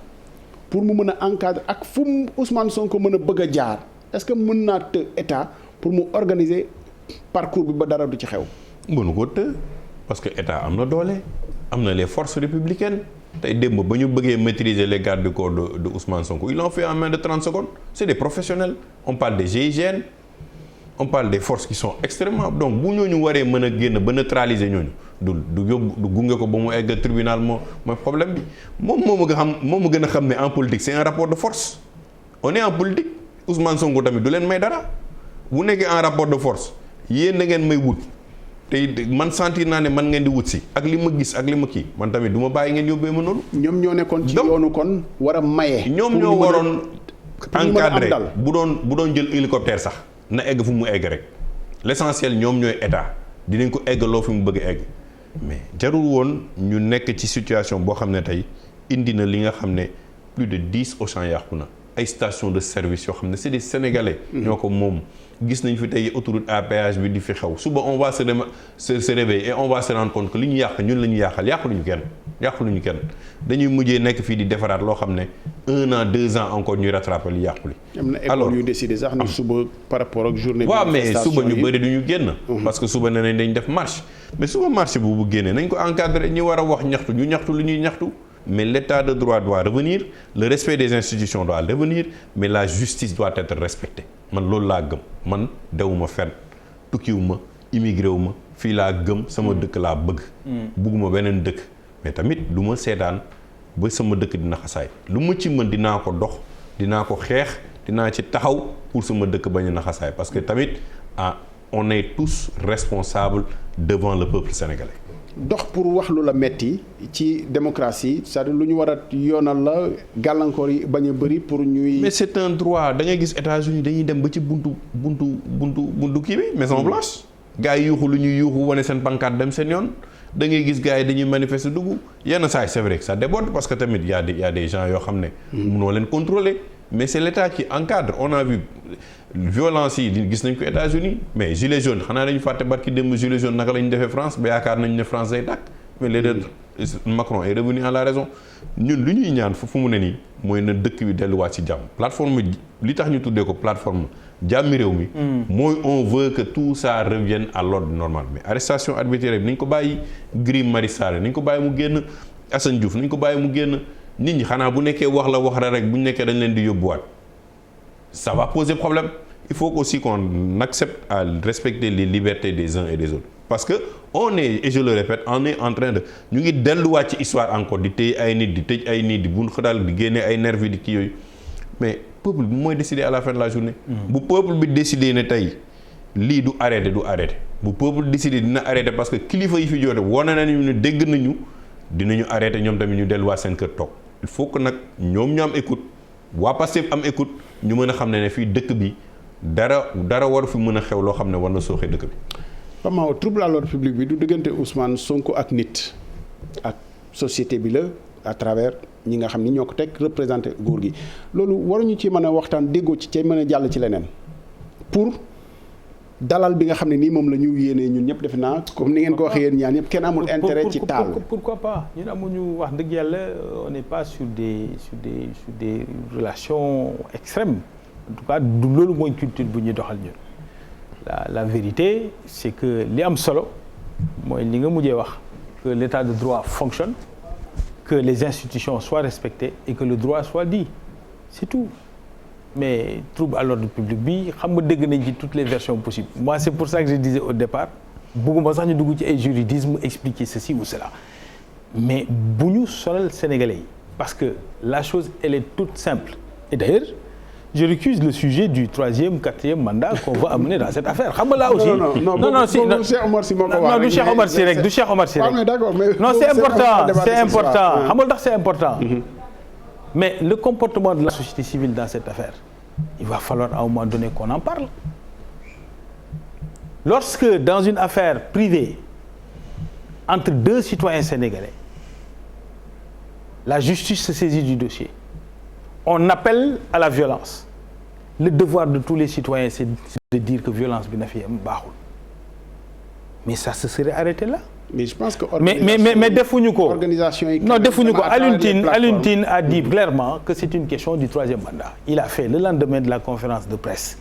pour mu mën a encadrer ak fu mu Ousmane Sonko mën a bëgg a jaar est-ce que mën naa të état pour mu organiser parcours bi ba dara du ci xew. mënu ko të parce que état am na doole am na les forces républicaines tey démb ba ñu bëggee maîtriser les gardes du corps de Ousmane Sonko ils l'ont fait en moins de 30 secondes c'est des professionnels on parle des GIGN on parle des forces qui sont extrêmement donc bu ñooñu waree mën a génn ba neutraliser ñooñu du gunge ko ba mu egg tribunal mooy problème bi moom moo ma gën a xam ne en politique c'est un rapport de force on est en politique Ousmane Sonko tamit du leen may dara bu nekkee en rapport de force yéen na ngeen may wut te man sentir naa ne man ngeen di wut si ak li ma gis ak li ma kii man tamit du ma bàyyi ngeen yóbbee ma noonu. ñoom ñoo nekkoon ci yoonu kon war a maye. ñoom ñoo waroon encadré bu doon jël hélicoptère sax na egg fu mu egg rek l'essentiel ñoom ñooy état dinañ ko eggaloo fi mu bëgg a egg mais jarul woon ñu nekk ci situation boo xam ne tey indi na li nga xam ne plus de 10 Auchan yàqu na ay stations de service yoo xam ne c'est des Sénégalais. ñoo ko moom gis nañ fi tey autoroute à péage bi di fi xew suba on va se réveiller et on va se rendre compte que li ñu yàq ñun la ñu yàqal yàquluñu kenn dañuy mujjee nekk fii di defaraat loo xam ne 1 an 2 ans encore ñuy rattraper li yàquli. am na école yu décidé sax ni suba par rapport ak journée. waaw mais suba ñu bëri du ñu génn. parce que suba nee nañ dañ def marche mais suba marche bu génnee nañ ko encadrer ñi war a wax ñaxtu ñu ñaxtu lu ñuy ñaxtu. mais l'état de droit doit revenir le respect des institutions doit revenir mais la justice doit être respectée man loolu laa gëm man dewuma fenn tukkiwuma immigré wu ma fii laa gëm sama dëkk laa bëgg bugguma beneen dëkk mais tamit du ma seetaan ba sama dëkk dina xasaay lu ma ci mën dinaa ko dox dinaa ko xeex dinaa ci taxaw pour sama dëkk bañ a naxasaay parce que tamit on est tous responsables devant le peuple sénégalais. dox pour wax lu la metti ci démocratie c'est-à-dire lu ñu war a yoonal la gàllankoor yi bañ a bëri pour ñuy. mais c'est un droit da ngay gis États-Unis dañuy dem ba ci buntu kii bi Maison Blanche. gars yi yuuxu lu ñuy yuuxu wane seen pancarte dem seen yoon da ngay gis gars yi dañuy manifester dugg yenn saa yi c'est vrai que ça déborde parce que tamit y a des gens yoo xam ne. mënoo leen contrôler mais c'est l'État qui encadre on a vu violence yi gis nañ ko États-Unis mais gilets jaunes xanaa dañu fàtte barki démb gilets jaunes naka la ñu defee France ba yaakaar nañu ne France day tàkk mais léegi Macron est revenu à la raison ñun lu ñuy ñaan fu mu ne nii mooy na dëkk bi delluwaat ci jàmm plateforme li tax ñu tuddee ko plateforme jàmmi réew mi mooy on veut que tout ça revienne à l'ordre normal mais arrestation arbitraire bi nañ ko bàyyi Guy Marius Sagna nañ ko bàyyi mu génn Assane Diouf nañ ko bàyyi mu génn nit ñi xanaa bu nekkee wax la rek bu ñu nekkee dañ leen di yóbbuwaat ça va poser problème il faut aussi qu'on accepte à respecter les libertés des uns et des autres parce que on est et je le répète on est en train de ñu ngi delluwaat ci histoire encore di téye ay nit di tëj ay nit di bun xadaal di génne ay nervi di kii yooyu mais peuple bi mooy décider à la fin de la journée. bu peuple bi décider ne tey lii du arrêté bu peuple décider dina arrêté parce que kilifa yi fi joote wane nañu ne dégg nañu dinañu arrêté ñoom tamit ñu delluwaat seen kër toog il faut que nag ñoom ñu am écoute waa Pastef am écoute ñu mën a xam ne fii dëkk bi dara waru fi mën a xew loo xam ne war na sooxee dëkk bi. vraiment trouble à l'ordre public bi du diggante Ousmane Sonko ak nit ak société bi la à travers ñi nga xam ni ñoo ko teg représenté góor gi loolu waruñu ci mën a waxtaan déggoo ci mën a jàll ci leneen pour dalal bi nga xam ne nii moom la ñu yéenee ñun ñëpp defe naa comme ni ngeen ko waxee yéen ñaan ñëpp kenn amul intérêt ci taal. pourquoi pas ñun amuñu wax dëgg yàlla on n'est pas sur des relations extrêmes en tout cas du loolu mooy culture bu ñuy doxal ñun. La vérité c'est que li am solo mooy li nga mujjee wax que l'état de droit fonctionne que les institutions soient respectées et que le droit soit dit c'est tout mais trouble à l'ordre public bi xam nga dégg nañ ci toutes les versions possibles moi c'est pour ça que je disais au départ bugguma sax ñu dugg ci ay juridisme expliquer ceci ou cela mais bu ñu sonal Sénégalais yi parce que la chose elle est toute simple et d'ailleurs je récuse le sujet du 3e, 4e mandat qu'on va amener dans cette affaire. Xam nga là aussi. non Cheikh Omar Sy moo ko wax. Non du Cheikh Omar Sy rek du Cheikh Omar Sy rek. Non c'est important xam nga ndax c'est important. Mais le comportement de la société civile dans cette affaire, il va falloir à un moment donné qu'on en parle. Lorsque dans une affaire privée entre deux citoyens sénégalais, la justice se saisit du dossier. On appelle à la violence. Le devoir de tous les citoyens, c'est de dire que violence bi na fi am baaxul. Mais ça se serait arrêté là. Mais je pense que mais defuñu ko. Organisation yi non defuñu ko. Alioune Tine a dit clairement que c'est une question du 3e mandat. Il a fait le lendemain de la conférence de presse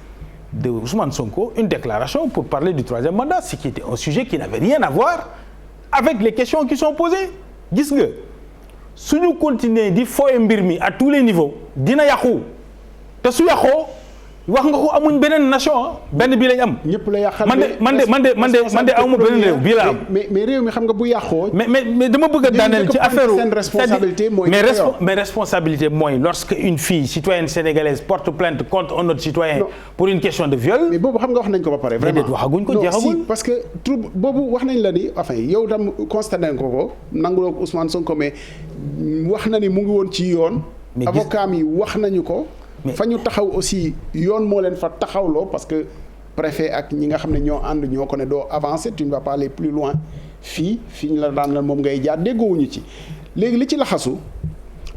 de Ousmane Sonko une déclaration pour parler du 3e mandat, ce qui était un sujet qui n'avait rien à voir avec les questions qui sont posées. Gis nga suñu continuer di fooye mbir mi à tous les niveaux dina yàqu te su yàqoo wax nga ko amuñ beneen nation benn bii lañ am. ñëpp la yàqal man de awma beneen réew bii la am. mais réew mi xam nga bu yàqoo. mais dama bëgg a daaneel ci affaire seen responsabilité mooy. mais responsabilité mooy lorsque une fille citoyenne sénégalaise porte plainte contre un autre citoyen pour une question de viol. mais boobu xam nga wax nañ ko ba pare. vraiment waxaguñ ko jeexagul. non si parce que trouble boobu wax nañ la ni enfin yow tam constaté nañ ko nanguloo ko Ousmane Sonko mais wax na ni mu ngi woon ci yoon. avocat mi wax nañu ko. fa ñu taxaw aussi yoon moo leen fa taxawloo parce que préfet ak ñi nga xam ne ñoo ànd ñoo ko ne doo avancer tu ne vas pas aller plus loin fii ñu la daan la moom ngay jaar déggoowuñu ci léegi li ci laxasu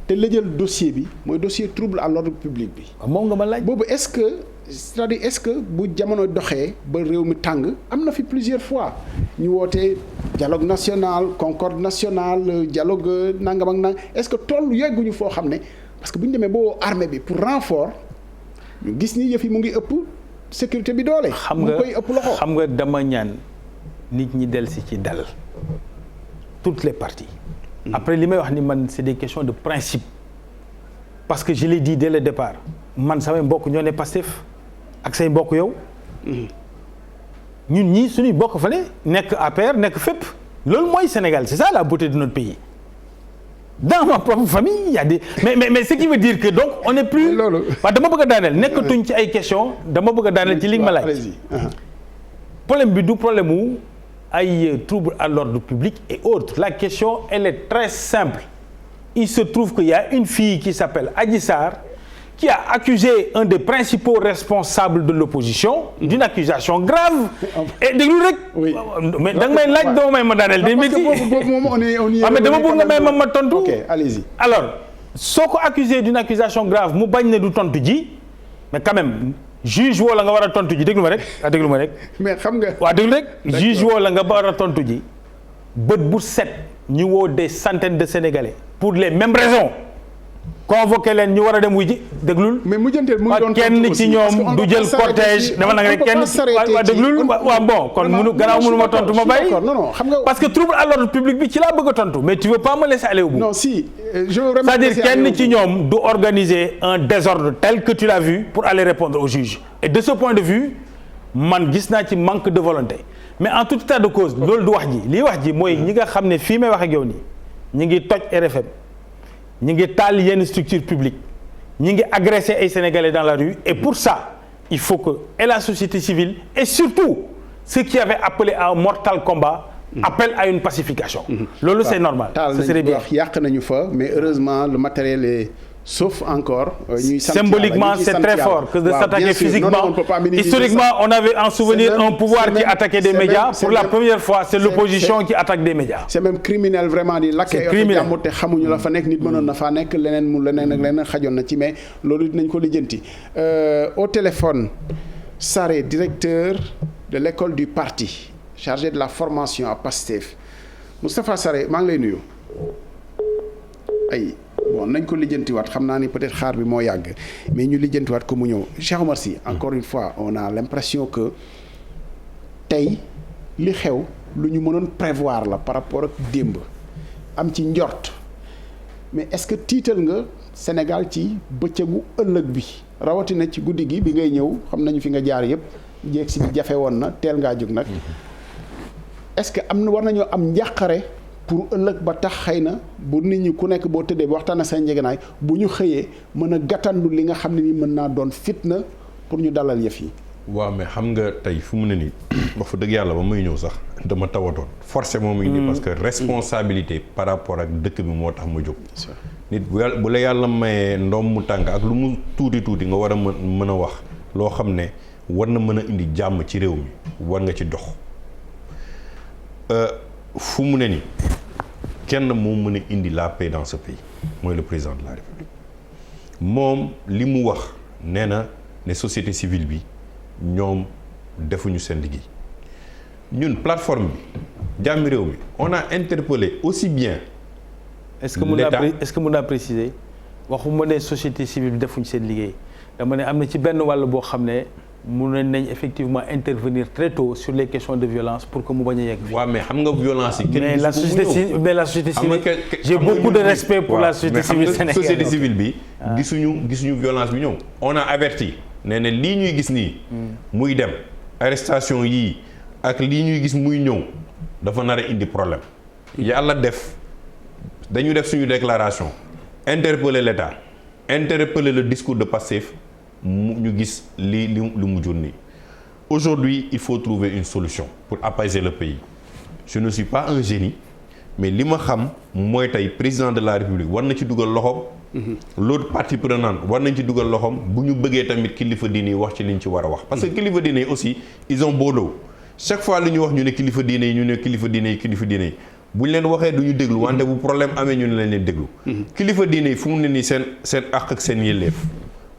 te la jël dossier bi mooy dossier trouble à l'ordre public bi. moom nga ma laaj. boobu est-ce que bu jamono doxee ba réew mi tàng am na fi plusieurs fois ñu wootee dialogue national concorde nationale dialogue nangam ak nang est-ce que toll yegguñu foo xam ne. parce que bu ñu demee boo armée bi pour renfort ñu gis ni yëf yi mu ngi ëpp sécurité bi doole. mu ngi koy ëpp loxo xam nga dama ñaan nit ñi dellusi ci dal toutes les parties. Après li may wax ni man c'est des questions de principe parce que je l'ai dit dès le départ man samay mbokk ñoo ne Pastef ak say mbokk yow. ñun ñii suñuy bokk fale nekk APR nekk fépp loolu mooy Sénégal c'est ça la beauté de notre pays. Dans ma propre famille il y a des mais ce qui veut dire que donc on n'est plus. loolu waaw dama bëgg a daaneel nekkatuñ ci ay questions dama bëgg a daaneel ci li nga ma laaj. problème bi du problème wu ay trouble à l'ordre public et autres la question elle est très simple il se trouve qu'il y a une fille qui s'appelle Adji Sarr qui a accusé un des principaux responsables de l'opposition d'une accusation grave et déglu rek. oui mais da nga may laaj dama may ma daaneel. day métti boobu moom on y mais dama bëgg nga may ma tontu. ok allez-y. alors soo ko accusé d'une accusation grave mu bañ ne du tontu ji mais quand même juge woo la nga war a tontu ji déglu ma rek déglu ma rek. mais xam nga. waaw déglu rek juge woo la nga war a tontu ji bët bu set ñu woo des centaines de Sénégalais pour les mêmes raisons. convoqué leen ñu war a dem wuy ji déglul. mais mujjanteel mu ngi doon kenn ci ñoom du jël cortège dama nag rek kenn waaw déglul waaw bon kon munu gannaaw munu ma tontu ma bàyyi. non xam nga parce que trouble à l'ordre public bi ci laa bëgg a tontu mais tu veux pas me laisser aller au bout. non si je veux vraiment. c'est-à-dire kenn ci ñoom du organiser un désordre tel que tu l'as vu pour aller répondre au juge et de ce point de vue man gis naa ci manque de volonté mais en tout état de cause loolu du wax ji lii wax ji mooy ñi nga xam ne fii may wax ak yow nii ñi ngi toj RFM ñi ngi taal yenn structure publique ñi ngi agressé ay Sénégalais dans la rue et pour ça il faut que et la société civile et surtout ceux qui avaient appelé à un mortal combat appellent à une pacification. loolu c'est normal. ce serait bien yàq nañu fa mais heureusement le matériel est sauf encore. Symboliquement c'est très fort que de s'attaquer physiquement. Historiquement on avait en souvenir un pouvoir qui attaquait des médias. Pour la première fois c'est l'opposition qui attaque des médias. c'est même criminel vraiment di lakkee oto jàmbur te xamuñu la fa nekk nit mënoon na faa nekk leneen ak leneen xajoon na ci mais loolu dinañ ko lijjanti. Au téléphone Sarré directeur de l'école du parti chargé de la formation à Pastef Moustapha Sarré maa ngi lay nuyu ay. bon nañ ko lijjantiwaat xam naa ni peut-être xaar bi moo yàgg mais ñu lijjantiwaat ko mu ñëw Cheikh Omar Sy encore une fois on a l'impression que tey li xew lu ñu mënoon prévoir la par rapport ak démb am ci njort mais est-ce que tiital nga Sénégal ci bëccëgu ëllëg bi rawatina ci guddi gi bi ngay ñëw xam nañu fi nga jaar yëpp jéeg si bi jafe woon na teel ngaa jóg nag est-ce que am na war nañoo am njàqare pour ëllëg ba tax xëy na bu nit ñi ku nekk boo tëddee ba waxtaan ak seen njëgënaay bu ñu xëyee mën a gàttandu li nga xam ne ni mën naa doon fitna pour ñu dalal yëf yi. waaw mais xam nga tey fu mu ne nii wax fa dëgg yàlla ba may ñëw sax dama tawatoon forcément mu indi parce que responsabilité par rapport ak dëkk bi moo tax ma jóg. nit bu la yàlla mayee ndoom mu tàng ak lu mu tuuti nga war a mën a wax loo xam ne war na mën a indi jàmm ci réew mi war nga ci dox fu mu ne nii. kenn moo mën a indi la paix dans ce pays mooy le président de la République moom li mu wax nee na ne société civile bi ñoom defuñu seen liggéey ñun plateforme bi jàmmi réew mi on a interpellé aussi bien. est-ce que mën naa préciser waxuma ne société civile bi defuñu seen liggéey dama ne am na ci benn wàll boo xam ne mun nañ effectivement intervenir très tôt sur les questions de violence pour que mu bañ a yegg. waaw mais xam nga violence yi. mais la société civile j'ai beaucoup de respect pour la société civile sénégalaise. société civile bi. gisuñu violence bi ñëw. on a averti nee na lii ñuy gis nii. muy dem arrestation yii ak lii ñuy gis muy ñëw dafa nar a indi problème. yàlla dañu def suñu déclaration interpeller l'État interpeller le discours de Pastef. ñu gis li mu jur nii aujourd'hui il faut trouver une solution pour apaiser le pays je ne suis pas un génie mais li ma xam mooy tey président de la République war na ci dugal loxoom l'autre partie prenante war nañ ci dugal loxoom bu ñu bëggee tamit kilifa diine yi wax ci liñ ci war a wax parce que kilifa diine yi aussi ils ont beau dos chaque fois lu ñu wax ñu ne kilifa diine yi bu ñu leen waxee du ñu déglu wante bu problème amee ñu ne leen déglu kilifa diine yi fu mu ne nii seen àq ak seen yelleef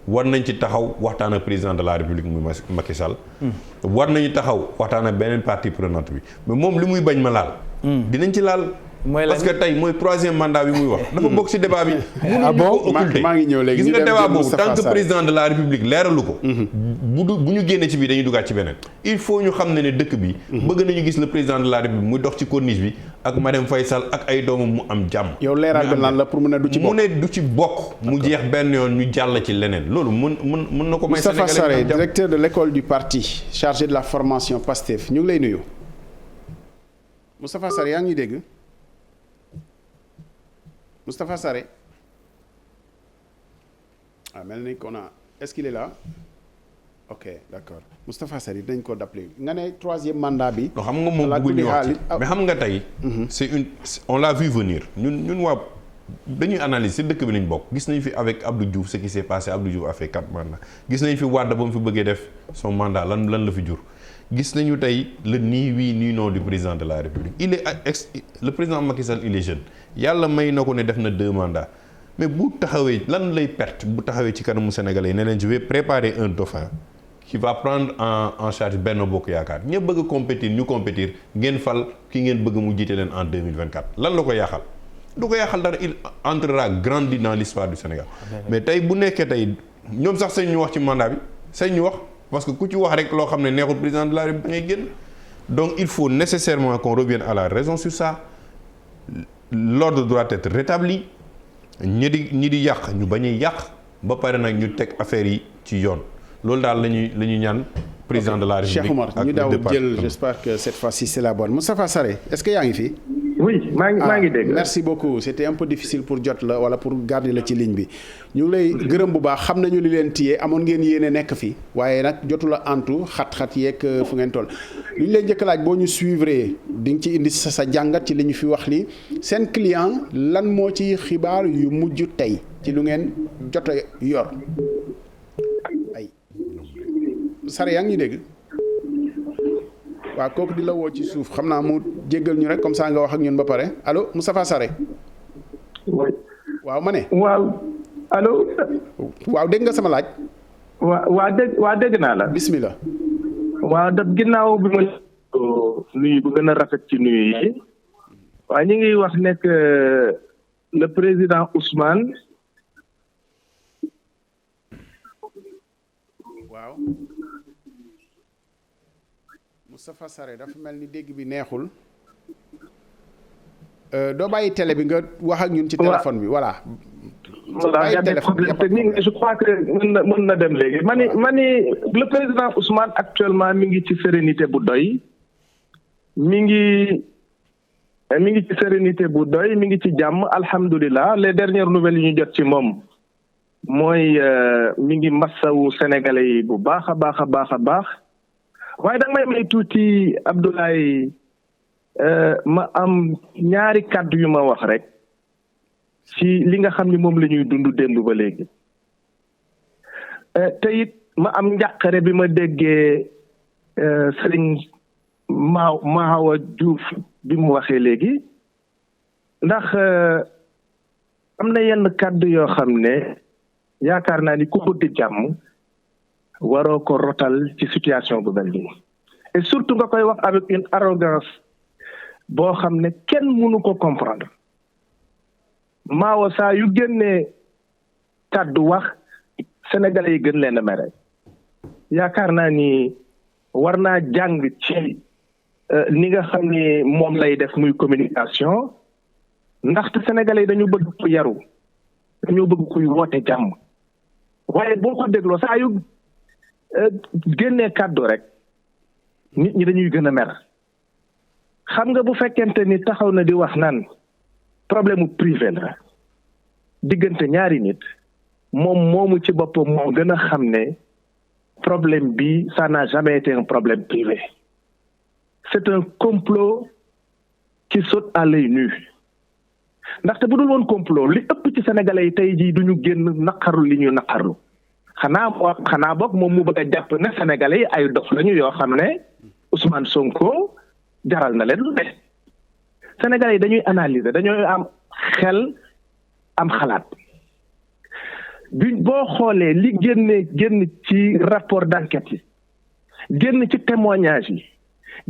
war nañ ci taxaw waxtaan ak président de la République muy Macky Sall. war nañu taxaw waxtaan ak beneen partie prenante bi mais moom li muy bañ ma laal. dinañ ci laal. parce que tey mooy troisième mandat bi muy wax. dafa bokk ci débat bi. ah bon maa ngi ñëw léegi gis nga débat boobu tant que président de la République leeralu ko. bu ñu génnee ci bii dañuy dugaat ci beneen. il faut ñu xam ne dëkk bi. bëgg nañu gis le président de la République muy dox ci corniche bi ak Marième Faye Sall ak ay doomam mu am jàmm. yow leeral bi lan la pour mu ne du ci bokk mu ne du ci bokk. mu jeex benn yoon ñu jàll ci leneen loolu mën na ko may. Moustapha Sarré directeur de l'école du parti chargé de la formation Pastef ñu ngi lay nuyu. Moustapha Sarré yaa ngi ñuy dégg. Moustapha Sarré mel ni qu'on a est-ce qu'il est là ok d'accord Moustapha Sarré dañ ko d'appeler nga ne troisième mandat bi. xam nga moom bëggul ñu wax mais xam nga tey. on l'a vu venir ñun waa dañuy analyse ci dëkk bi lañ bokk gis nañ fi avec Abdou Diouf ce qui s'est passé Abdou Diouf a fait 4 mandats gis nañ fi Wade ba mu fi bëggee def son mandat lan la fi jur. gis nañu tey le ni oui ni non du président de la République le président Macky Sall il est jeune yàlla may na ko ne def na 2 mandats mais bu taxawee lan lay perte bu taxawee ci kanamu Sénégalais yi ne leen je vais préparer un dauphin qui va prendre en charge Benno Bokk Yaakaar ñëpp bëgg a compétir ñu compétir ngeen fal ki ngeen bëgg mu jiite leen en 2024 lan la ko yaaxal du ko yaaxal dara il entrera grandi dans l'histoire du Sénégal mais tey bu nekkee tey ñoom sax sañ ñu wax ci mandat bi sañ ñu wax parce que ku ci wax rek loo xam ne neexul président de la République da ngay génn donc il faut nécessairement qu'on revienne à la raison sur ça l'ordre doit être rétabli ñi di yàq ñu bañ a yàq ba pare nag ñu teg affaire yi ci yoon loolu daal la ñuy ñaan président de la République Cheikh Oumar ñu daw jël j'espère que cette fois-ci c'est la bonne Moustapha Sarré est-ce que yaa ngi fi. oui maa ngi dégg. merci beaucoup c'était un peu difficile pour jot la wala pour garder la ci ligne bi ñu ngi lay gërëm bu baax xam nañu li leen téye amoon ngeen yéene nekk fi waaye nag jotu la antu xat-xat yeeg fu ngeen toll. lu ñu lay njëkk laaj boo ñu suivre di nga ci indi sa jàngat ci li ñu fi wax li seen client lan moo ci xibaar yu mujj tey ci lu ngeen jot a yor ay Sarré yaa ngi ñu dégg. waaw kooku di la woo ci suuf xam naa mu jéggal ñu rek comme ça nga wax ak ñun ba pare allo Moustapha Sarré. waaw ma ne. waaw allo. waaw dégg nga sama laaj. waa dégg naa la. bismillah. waaw daf ginnaaw bi ma nuyu bu gën a rafet ci nuyu yi. waaw ñu ngi wax nekk le président Ousmane. waaw. Moustapha Sarré dafa mel ni dégg bi neexul doo bàyyi télé bi nga wax ak ñun ci téléphone bi voilà. voilà y a des problèmes techniques mais je crois que mën na dem léegi ma ni le président Ousmane actuellement mi ngi ci sérénité bu doy mi ngi ci sérénité bu doy mi ngi ci jàmm alhamdulilah les dernières nouvelles yi ñu jot ci moom mooy mi ngi massawu sénégalais yi bu baax a baax a baax a baax. waaye danga may tuuti Abdoulaye ma am ñaari kàddu yu ma wax rek ci li nga xam ni moom la ñuy dund démb ba léegi te it ma am njàqare bi ma déggee Serigne Mahawa Diouf bi mu waxee léegi ndax am na yenn kàddu yoo xam ne yaakaar naa ni ku bëgg jàmm waroo ko rotal ci situation bu mel nii et surtout nga koy wax avec une arrogance boo xam ne kenn mënu ko comprendre maawa saa yu génnee kàddu wax sénégalais yi gën leen a mere yaakaar naa ni war naa jàng ci ni nga xam ni moom lay def muy communication ndaxte sénégalais yi dañu bëgg ku yaru dañoo bëgg kuy woote jàmm waaye boo ko dégloo saa yu génnee kàddu rek nit ñi dañuy gën a mer xam nga bu fekkente ni taxaw na di wax naan problème mu privé la diggante ñaari nit moom moomu ci boppam moo gën a xam ne problème bi ça n'a jamais été un problème privé c'est un complot qui saute à l'œil nu ndaxte bu dul woon complot li ëpp ci sénégalais yi tey jii duñu génn naqarlu li ñu naqarlu xanaa boog moom mu bëgg a jàpp ne sénégalais yi ay dof lañu yoo xam ne Ousmane Sonko jaral na leen lu ne sénégalais yi dañuy analyser dañuy am xel am xalaat bi boo xoolee li génn ci rapport d'enquête yi génn ci témoignage yi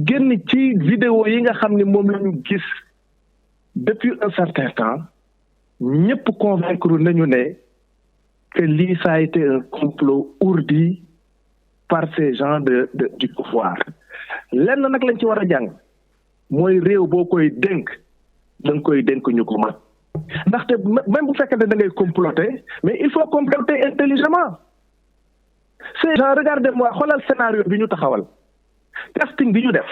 génn ci vidéo yi nga xam ne moom la ñu gis depuis un certain temps ñëpp convaincre nañu ne que lii ça a été un complot ourdi par ces gens du pouvoir lenn nag lañ ci war a jàng mooy réew boo koy dénk da nga koy dénk ñu ko mat ndaxte même bu fekkee ne da ngay comploter mais il faut comploter intelligemment ces gens regardez-moi xoolal scénario bi ñu taxawal casting bi ñu def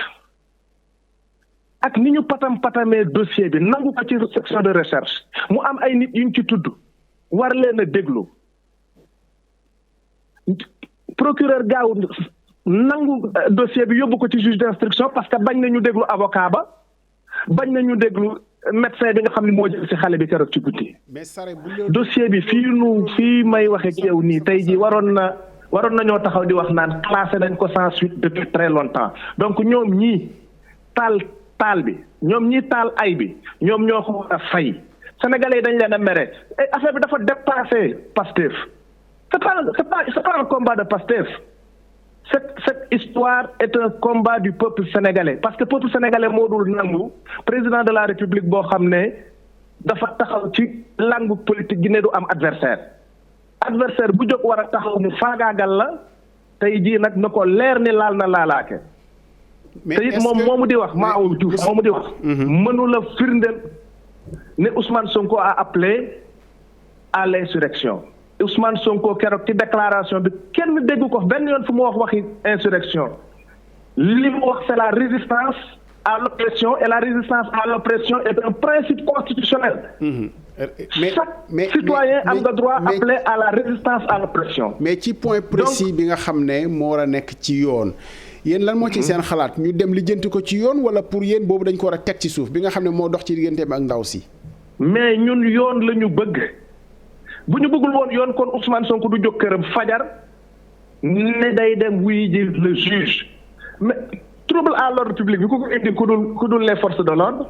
ak ni ñu patamee dossier bi nangu ko ci section de recherche mu am ay nit yuñ ci tudd war leen a déglu procureur gaaw nangu dossier bi yóbbu ko ci juge d'instruction parce que bañ nañu déglu avocat ba bañ nañu déglu médecin bi nga xam ne moo jël ci xale bi keroog ci guddi dossier bi fii may waxe ak yow nii tey ji waroon nañoo taxaw di wax naan classé nañ ko sans suite depuis très longtemps donc ñoom ñii taal bi ñoom ñii taal ay bi ñoom ñoo ko war a fay sénégalais yi dañ leen a mere affaire bi dafa dépassé Pastef c'est pas un combat de Pastef cette histoire est un combat du peuple sénégalais parce que peuple sénégalais moo dul nangu président de la république boo xam ne dafa taxaw ci langue politique gi ne du am adversaire bu jóg war a taxaw mu faagaagal la tey jii nag na ko leer ni laal na laalaake te it moom moomu di wax Mahawa Diouf moomu di wax mënu la firndeel ne Ousmane Sonko a appelé à l'insurrection Ousmane Sonko keroog ci déclaration bi kenn dégg ko benn yoon fu mu wax waxi insurrection li mu wax c'est la résistance à l'oppression et la résistance à l'oppression est un principe constitutionnel. Chaque citoyen am nga droit appeler à la résistance à l'oppression. mais ci point précis bi nga xam ne moo war a nekk ci yoon yéen lan moo ci seen xalaat ñu dem lijjanti ko ci yoon wala pour yéen boobu dañ ko war a teg ci suuf bi nga xam ne moo dox ci digganteem ak ndaw si. mais ñun yoon la ñu bëgg bu ñu bëggul woon yoon kon Ousmane Sonko du jóg këram fajar ne day dem wuy ji le juge mais trouble à l'ordre public bi ku ko indi ku dul les forces de l'ordre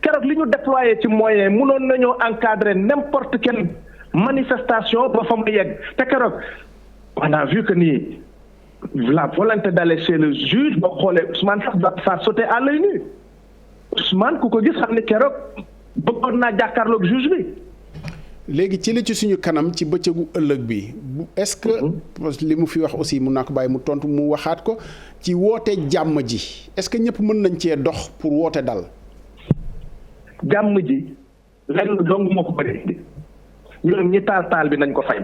keroog li ñu déployé ci moyen mënoon nañoo encadrer n'importe quelle manifestation ba fa mu yegg te keroog on a vu que ni la volonté d'aller chez le juge boo xoolee Ousmane sax ça sauté à l'œil nu Ousmane ku ko gis xam ne keroog bëggoon naa jàkkaarloog juge bi. léegi ci li ci suñu kanam ci bëccëgu ëllëg bi est-ce que li mu fi wax aussi mun naa ko bàyyi mu tontu mu waxaat ko ci woote jàmm ji est-ce que ñëpp mën nañ cee dox pour woote dal. jàmm ji lenn dong moo ko bëri indi ñoom ñi taal bi nañ ko fay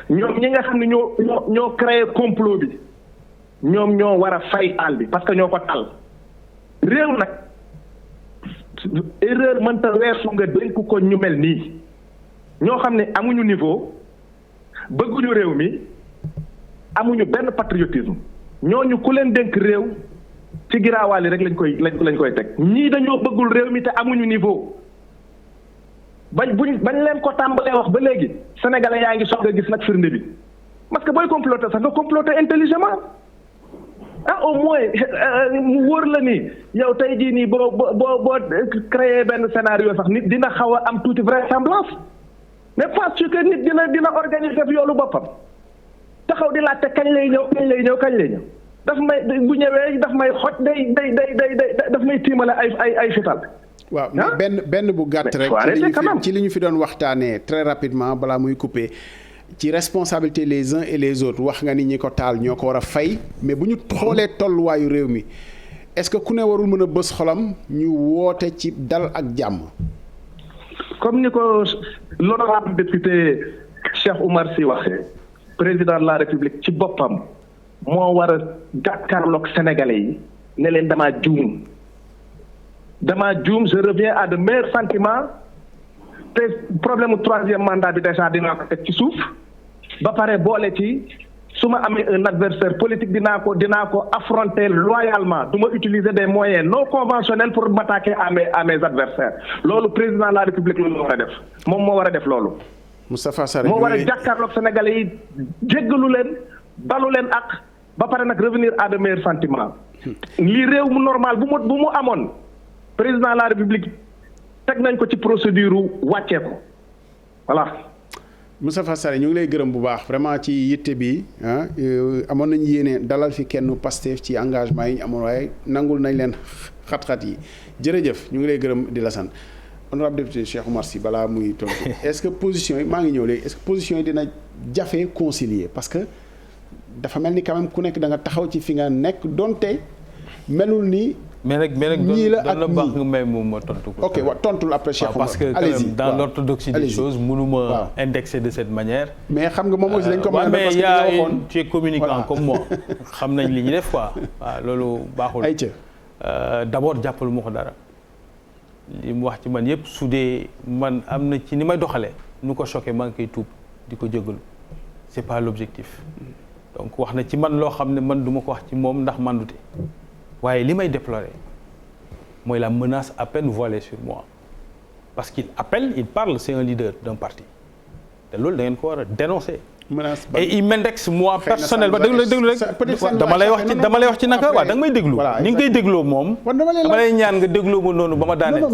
ñoom ñi nga xam ne ñoo créé complot bi ñoom ñoo war a fay taal bi parce que ñoo ko taal réew nag erreur mënta weesu nga dénk ko ñu mel nii ñoo xam ne amuñu niveau bëgguñu réew mi amuñu benn patriotisme ñooñu ku leen dénk réew ci giraawaali rek lañ koy teg ñii dañoo bëggul réew mi te amuñu niveau bañ leen ko tàmbalee wax ba léegi sénégalais yaa ngi soog a gis nag firnde bi parce que booy comploter sax nga comploter intelligemment au moins mu wóor la ni yow tey jii nii boo créer benn scénario sax nit dina xaw a am tuuti vraisemblance mais parce que nit dina organiser violu boppam taxaw di laajte kañ lay ñëw daf may bu ñëwee daf may xoj day daf may tiimale ay fital. waaw benn bu gàtt rek ci li ñu fi doon waxtaanee très rapidement balaa muy couper ci responsabilité les uns et les autres wax nga ni ñi ko taal ñoo ko war a fay mais bu ñu xoolee tolluwaayu réew mi est-ce que ku ne warul mën a bës xolam ñu woote ci dal ak jàmm. comme ni ko l'honorable député Cheikh Oumar Sy waxee président de la République ci boppam moo war a jàkkaarloog sénégalais yi ne leen damaa juum je reviens à de meilleurs sentiments te problème mu troisième mandat bi déjà dinaa ko teg ci suuf ba pare boole ci su ma amee un adversaire politique dinaa ko affronter loyalement du ma utiliser des moyens non conventionnels pour m'attaquer à mes adversaires loolu président de la République loolu war a def moom moo war a def loolu. Moustapha Sarré moo war a jàkkaarloog sénégalais yi jéggalu leen balu leen ak ba pare nag revenir à de meilleurs sentiments. lii réew mu normal bu mu amoon président de la République teg nañ ko ci procédure wàccee ko voilà. Moustapha Sarré ñu ngi lay gërëm bu baax vraiment ci yitte bi amoon nañu yéene dalal fi kenn Pastef ci engagement yi ñu amoon waaye nangul nañ leen xat-xat yi jërëjëf ñu ngi lay gërëm di la sant honorable député Cheikh Oumar Sy balaa muy tontu est-ce que position yi maa ngi ñëw léegi est-ce que position yi dina jafe concilier parce que dafa mel ni quand même ku nekk da nga taxaw ci fi nga nekk donte melul ni. mais nag ñii la ak doon na baax nga may moom ma tontu ko. ok tontul après Cheikh Oumar. parce que quand même dans l'orthodoxie des choses mënuma indexer de cette manière. mais xam nga moom aussi dañ ko mën a mais parce que yaa waxoon tu es communicant comme moi xam nañ li ñu def quoi waaw loolu baaxul. d'abord jàppalu ma ko dara li mu wax ci man yëpp su dee man am na ci ni may doxalee nu ko choqué maa ngi koy tuub di ko jégalu c'est pas l'objectif donc wax na ci man loo xam ne man du ma ko wax ci moom ndax mandute waaye li may déplorer mooy la menace à peine voilée sur moi parce qu'il appelle il parle c'est un leader d'un parti te loolu da ngeen ko war a dénoncer. menace et il m'indexe moi personnellement déglu rek dama lay wax ci naka waaw da nga may déglu ni nga koy dégloo moom dama lay ñaan nga dégloo ma noonu ba ma daaneel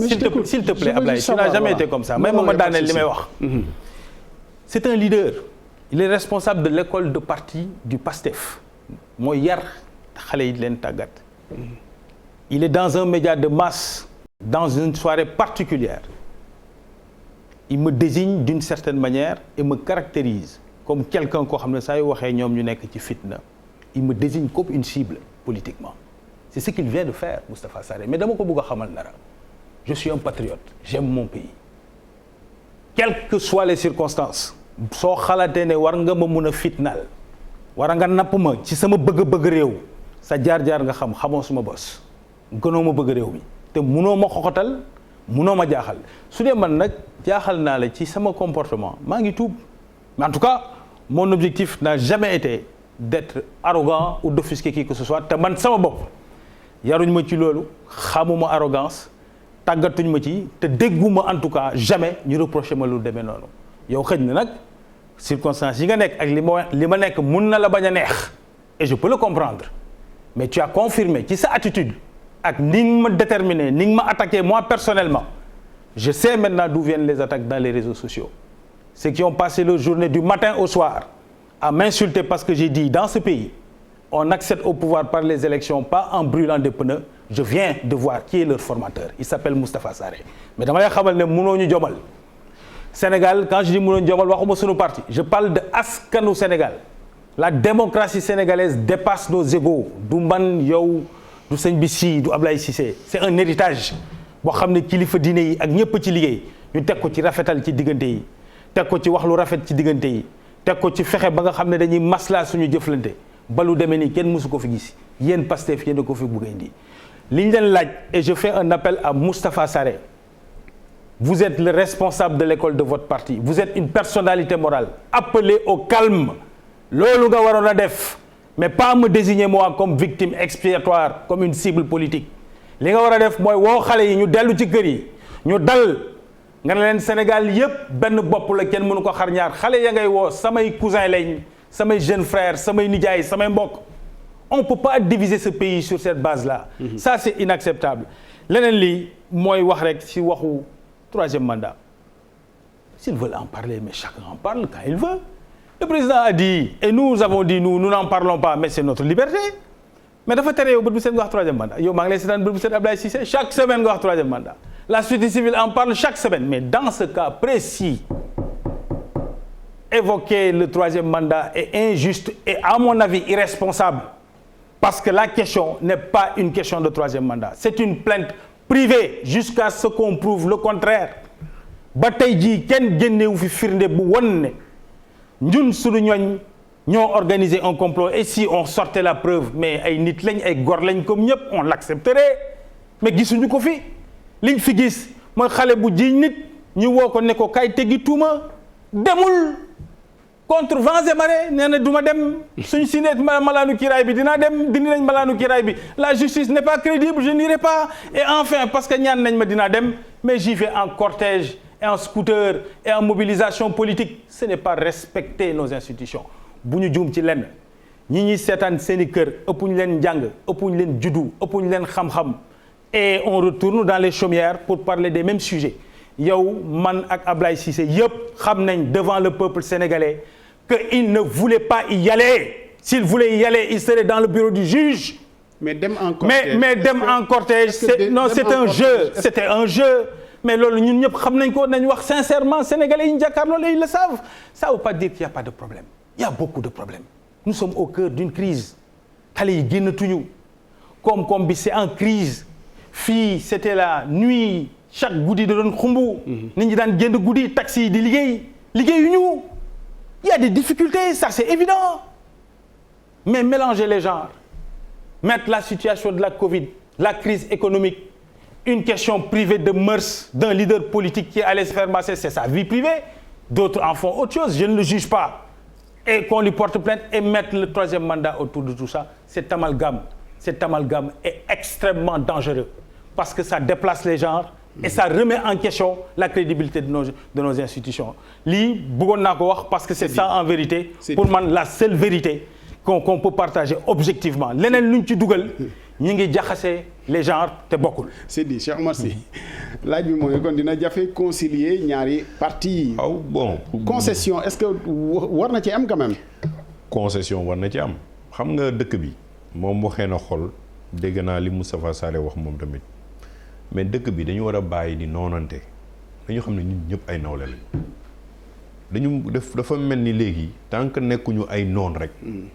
s'il te plaît Ablaye tu n'as jamais été comme ça may ma daaneel li may wax c'est un leader il est responsable de l'école de parti du PASTEF mooy yar xale yi leen tàggat il est dans un média de masse dans une soirée particulière il me désigne d'une certaine manière et me caractérise comme quelqu'un koo xam ne saa yu waxee ñoom ñu nekk ci fitna il me désigne comme une cible politiquement c'est ce qu'il vient de faire Moustapha Sarré mais dama ko bëgg a xamal dara je suis un patriote j'aime mon pays quelles que soient les circonstances soo xalaatee ne war nga ma mun a fitnaal war nga napp ma ci sama bëgg-bëgg réew sa jaar-jaar nga xamoo suma bos gënoo ma bëgg réew mi te munoo ma xoxotal munoo ma jaaxal su dee man nag jaaxal naa la ci sama comportement maa ngi tuub mais en tout cas mon objectif n'a jamais été d'être arrogant ou d'offusquer qui que ce soit te man sama bopp yaruñ ma ci loolu xamuma arrogance tàggatuñ ma ci te dégguma en tout cas jamais ñu reproché ma lu demee noonu yow xëj na nag circonstances yi nga nekk ak li ma nekk mun na la bañ a neex et je peux le comprendre mais tu as confirmé ci sa attitude ak ni nga ma déterminé ni nga ma attaqué moi personnellement je sais maintenant d'où viennent les attaques dans les réseaux sociaux ceux qui ont passé leur journée du matin au soir à m'insulter parce que j'ai dit dans ce pays on accède au pouvoir par les élections pas en brûlant des pneus je viens de voir qui est leur formateur il s'appelle Moustapha Sarré mais dama lay xamal ne mënoo ñu jomal Sénégal quand je dis mënoo ñu jomal waxuma sunu parti je parle de askanu Sénégal la démocratie sénégalaise dépasse nos égos du man yow du sëñ bi si du Ablaye Cissé c'est un héritage boo xam ne kilifa diine yi ak ñëpp ci liggéey ñu teg ko ci rafetal ci diggante yi teg ko ci wax lu rafet ci diggante yi teg ko ci fexe ba nga xam ne dañuy maslaa suñu jëflante ba lu demee nii kenn mësu ko fi gis yéen Pastef yéen a ko fi bëgg a indi li ñu leen laaj et je fais un appel à Moustapha Sarré vous êtes le responsable de l'école de votre parti vous êtes une personnalité morale appelez au calme loolu nga waroon a def mais pas me désigner moi comme victime expiatoire comme une cible politique li nga war a def mooy woo xale yi ñu dellu ci kër yi ñu dal nga ne leen Sénégal yépp benn bopp la kenn mënu ko xar ñaar xale ya ngay woo samay cousin lañ samay jeunes frères samay nijaay samay mbokk on peut pas diviser ce pays sur cette base là ça c'est inacceptable leneen lii mooy wax rek ci waxu troisième mandat s'ils veulent en parler mais chacun en parle quand il veut le président a dit et nous avons dit nous n'en parlons pas mais c'est notre liberté mais dafa tere yow bët bu set nga wax troisième mandat yow maa ngi lay seetaan bët bu set Ablaye Cissé chaque semaine nga wax troisième mandat la société civile en parle chaque semaine mais dans ce cas précis évoquer le troisième mandat est injuste et à mon avis irresponsable parce que la question n'est pas une question de troisième mandat c'est une plainte privée jusqu'à ce qu'on prouve le contraire ba tey jii kenn génnewu fi firnde bu won ne ñun suñu ñooñ ñoo organiser un complot et si on sortait la preuve mais ay nit lañ ay gor lañ comme ñëpp on l'accepterait mais gisuñu ko fi liñ fi gis mooy xale bu jiiñ nit ñu woo ko ne ko kay teggi tuuma demul contre vents et marées nee na du ma dem suñ si nekk malaanu kiiraay bi dinaa dem dindi nañ malaanu kiiraay bi la justice n'est pas crédible je n'irai pas et enfin parce que ñaan nañ ma dinaa dem mais j'y vais en cortège et en scooter et en mobilisation politique ce n'est pas respecter nos institutions bu ñu juum ci lenn ñi ñuy seetaan seeni kër ëppuñu leen njàng ëppuñu leen juddu ëppuñu leen xam-xam et on retourne dans les chaumières pour parler des mêmes sujets yow man ak Ablaye Cissé yëpp xam nañ devant le peuple sénégalais que il ne voulait pas y aller s'il voulait y aller il serait dans le bureau du juge mais dem en cortège mais dem en cortège c'était un jeu mais loolu ñun ñëpp xam nañ ko nañ wax sincèrement sénégalais yi ñu jàkkaarloo ils le savent ça veut pas dire qu'il y a pas de problème il y a beaucoup de problèmes nous sommes au cœur d'une crise xale yi génnatuñu koom-koom bi c'est en crise fii c'était la nuit chaque guddi da doon xumbu nit ñi daan génn guddi taxi yi di liggéeyuñu il y a des difficultés ça c'est évident mais mélanger les genres mettre la situation de la Covid la crise économique une question privée de mœurs d'un leader politique qui allait se faire masser c'est sa vie privée d'autres en font autre chose je ne le juge pas et qu'on lui porte plainte et mettre le troisième mandat autour de tout ça cet amalgame est extrêmement dangereux parce que ça déplace les genres et ça remet en question la crédibilité de nos institutions lii bëggoon naa ko wax parce que c'est ça en vérité pour man la seule vérité qu'on peut partager objectivement leneen luñ ci dugal ñi ngi jaxase les genres te bokkul. c'est dit Cheikh Oumar Sy laaj bi mooy kon dina jafe concilier ñaari partis yi. waaw bon. concession est-ce que war na ci am quand même. concession war na ci am xam nga dëkk bi moom waxee na xol dégg naa li Moustapha Sarré wax moom tamit mais dëkk bi dañu war a bàyyi di noonante dañu xam ne ñun ñëpp ay nawle lañu dañu dafa mel ni léegi tant que nekkuñu ay noon rek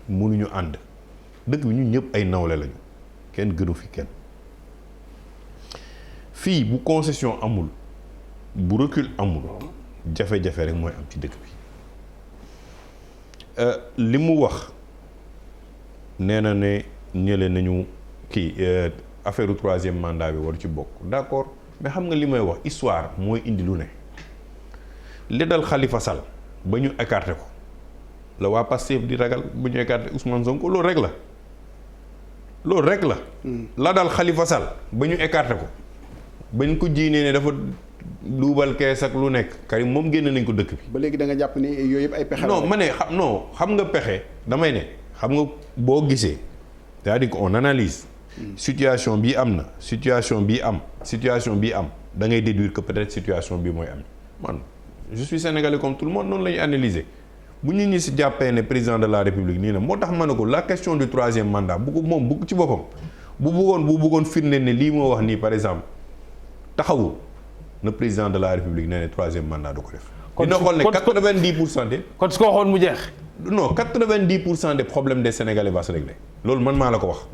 mënuñu ànd dëkk bi ñun ñëpp ay nawle lañu kenn gënu fi kenn fii bu concession amul bu recul amul jafe-jafe rek mooy am ci dëkk bi li mu wax nee na ne ñële nañu kii affaire troisième mandat bi waru ci bokk d'accord mais xam nga li may wax histoire mooy indi lu ne li dal Khalifa Sall ba ñu écarté ko la waa Pastef di ragal bu ñu écarté Ousmane Sonko loolu rek la la dal Khalifa Sall ba ñu écarté ko ba ñu ko jiinee ne dafa duubal kees ak lu nekk Karim moom génn nañ ko dëkk bi. ba léegi da nga jàpp ni yooyu yëpp ay pexe non ma ne xam nga pexe damay ne xam nga boo gisee c'est-à-dire qu'on analyse situation bii am na situation bii am da ngay déduire que peut-être situation bii mooy am man je suis sénégalais comme tout le monde noonu la ñuy analyser bu ñu ñi si jàppee ne président de la république nii na moo tax ma ne ko la question du troisième mandat bu ko moom bu ci boppam bu bëggoon firnde ne lii moo wax nii par exemple taxawul na président de la république nee ne troisième mandat du ko def. dina xool ne 90% de. kon su ko waxoon mu jeex. non 90% des problèmes des sénégalais va se régler loolu man maa la ko wax.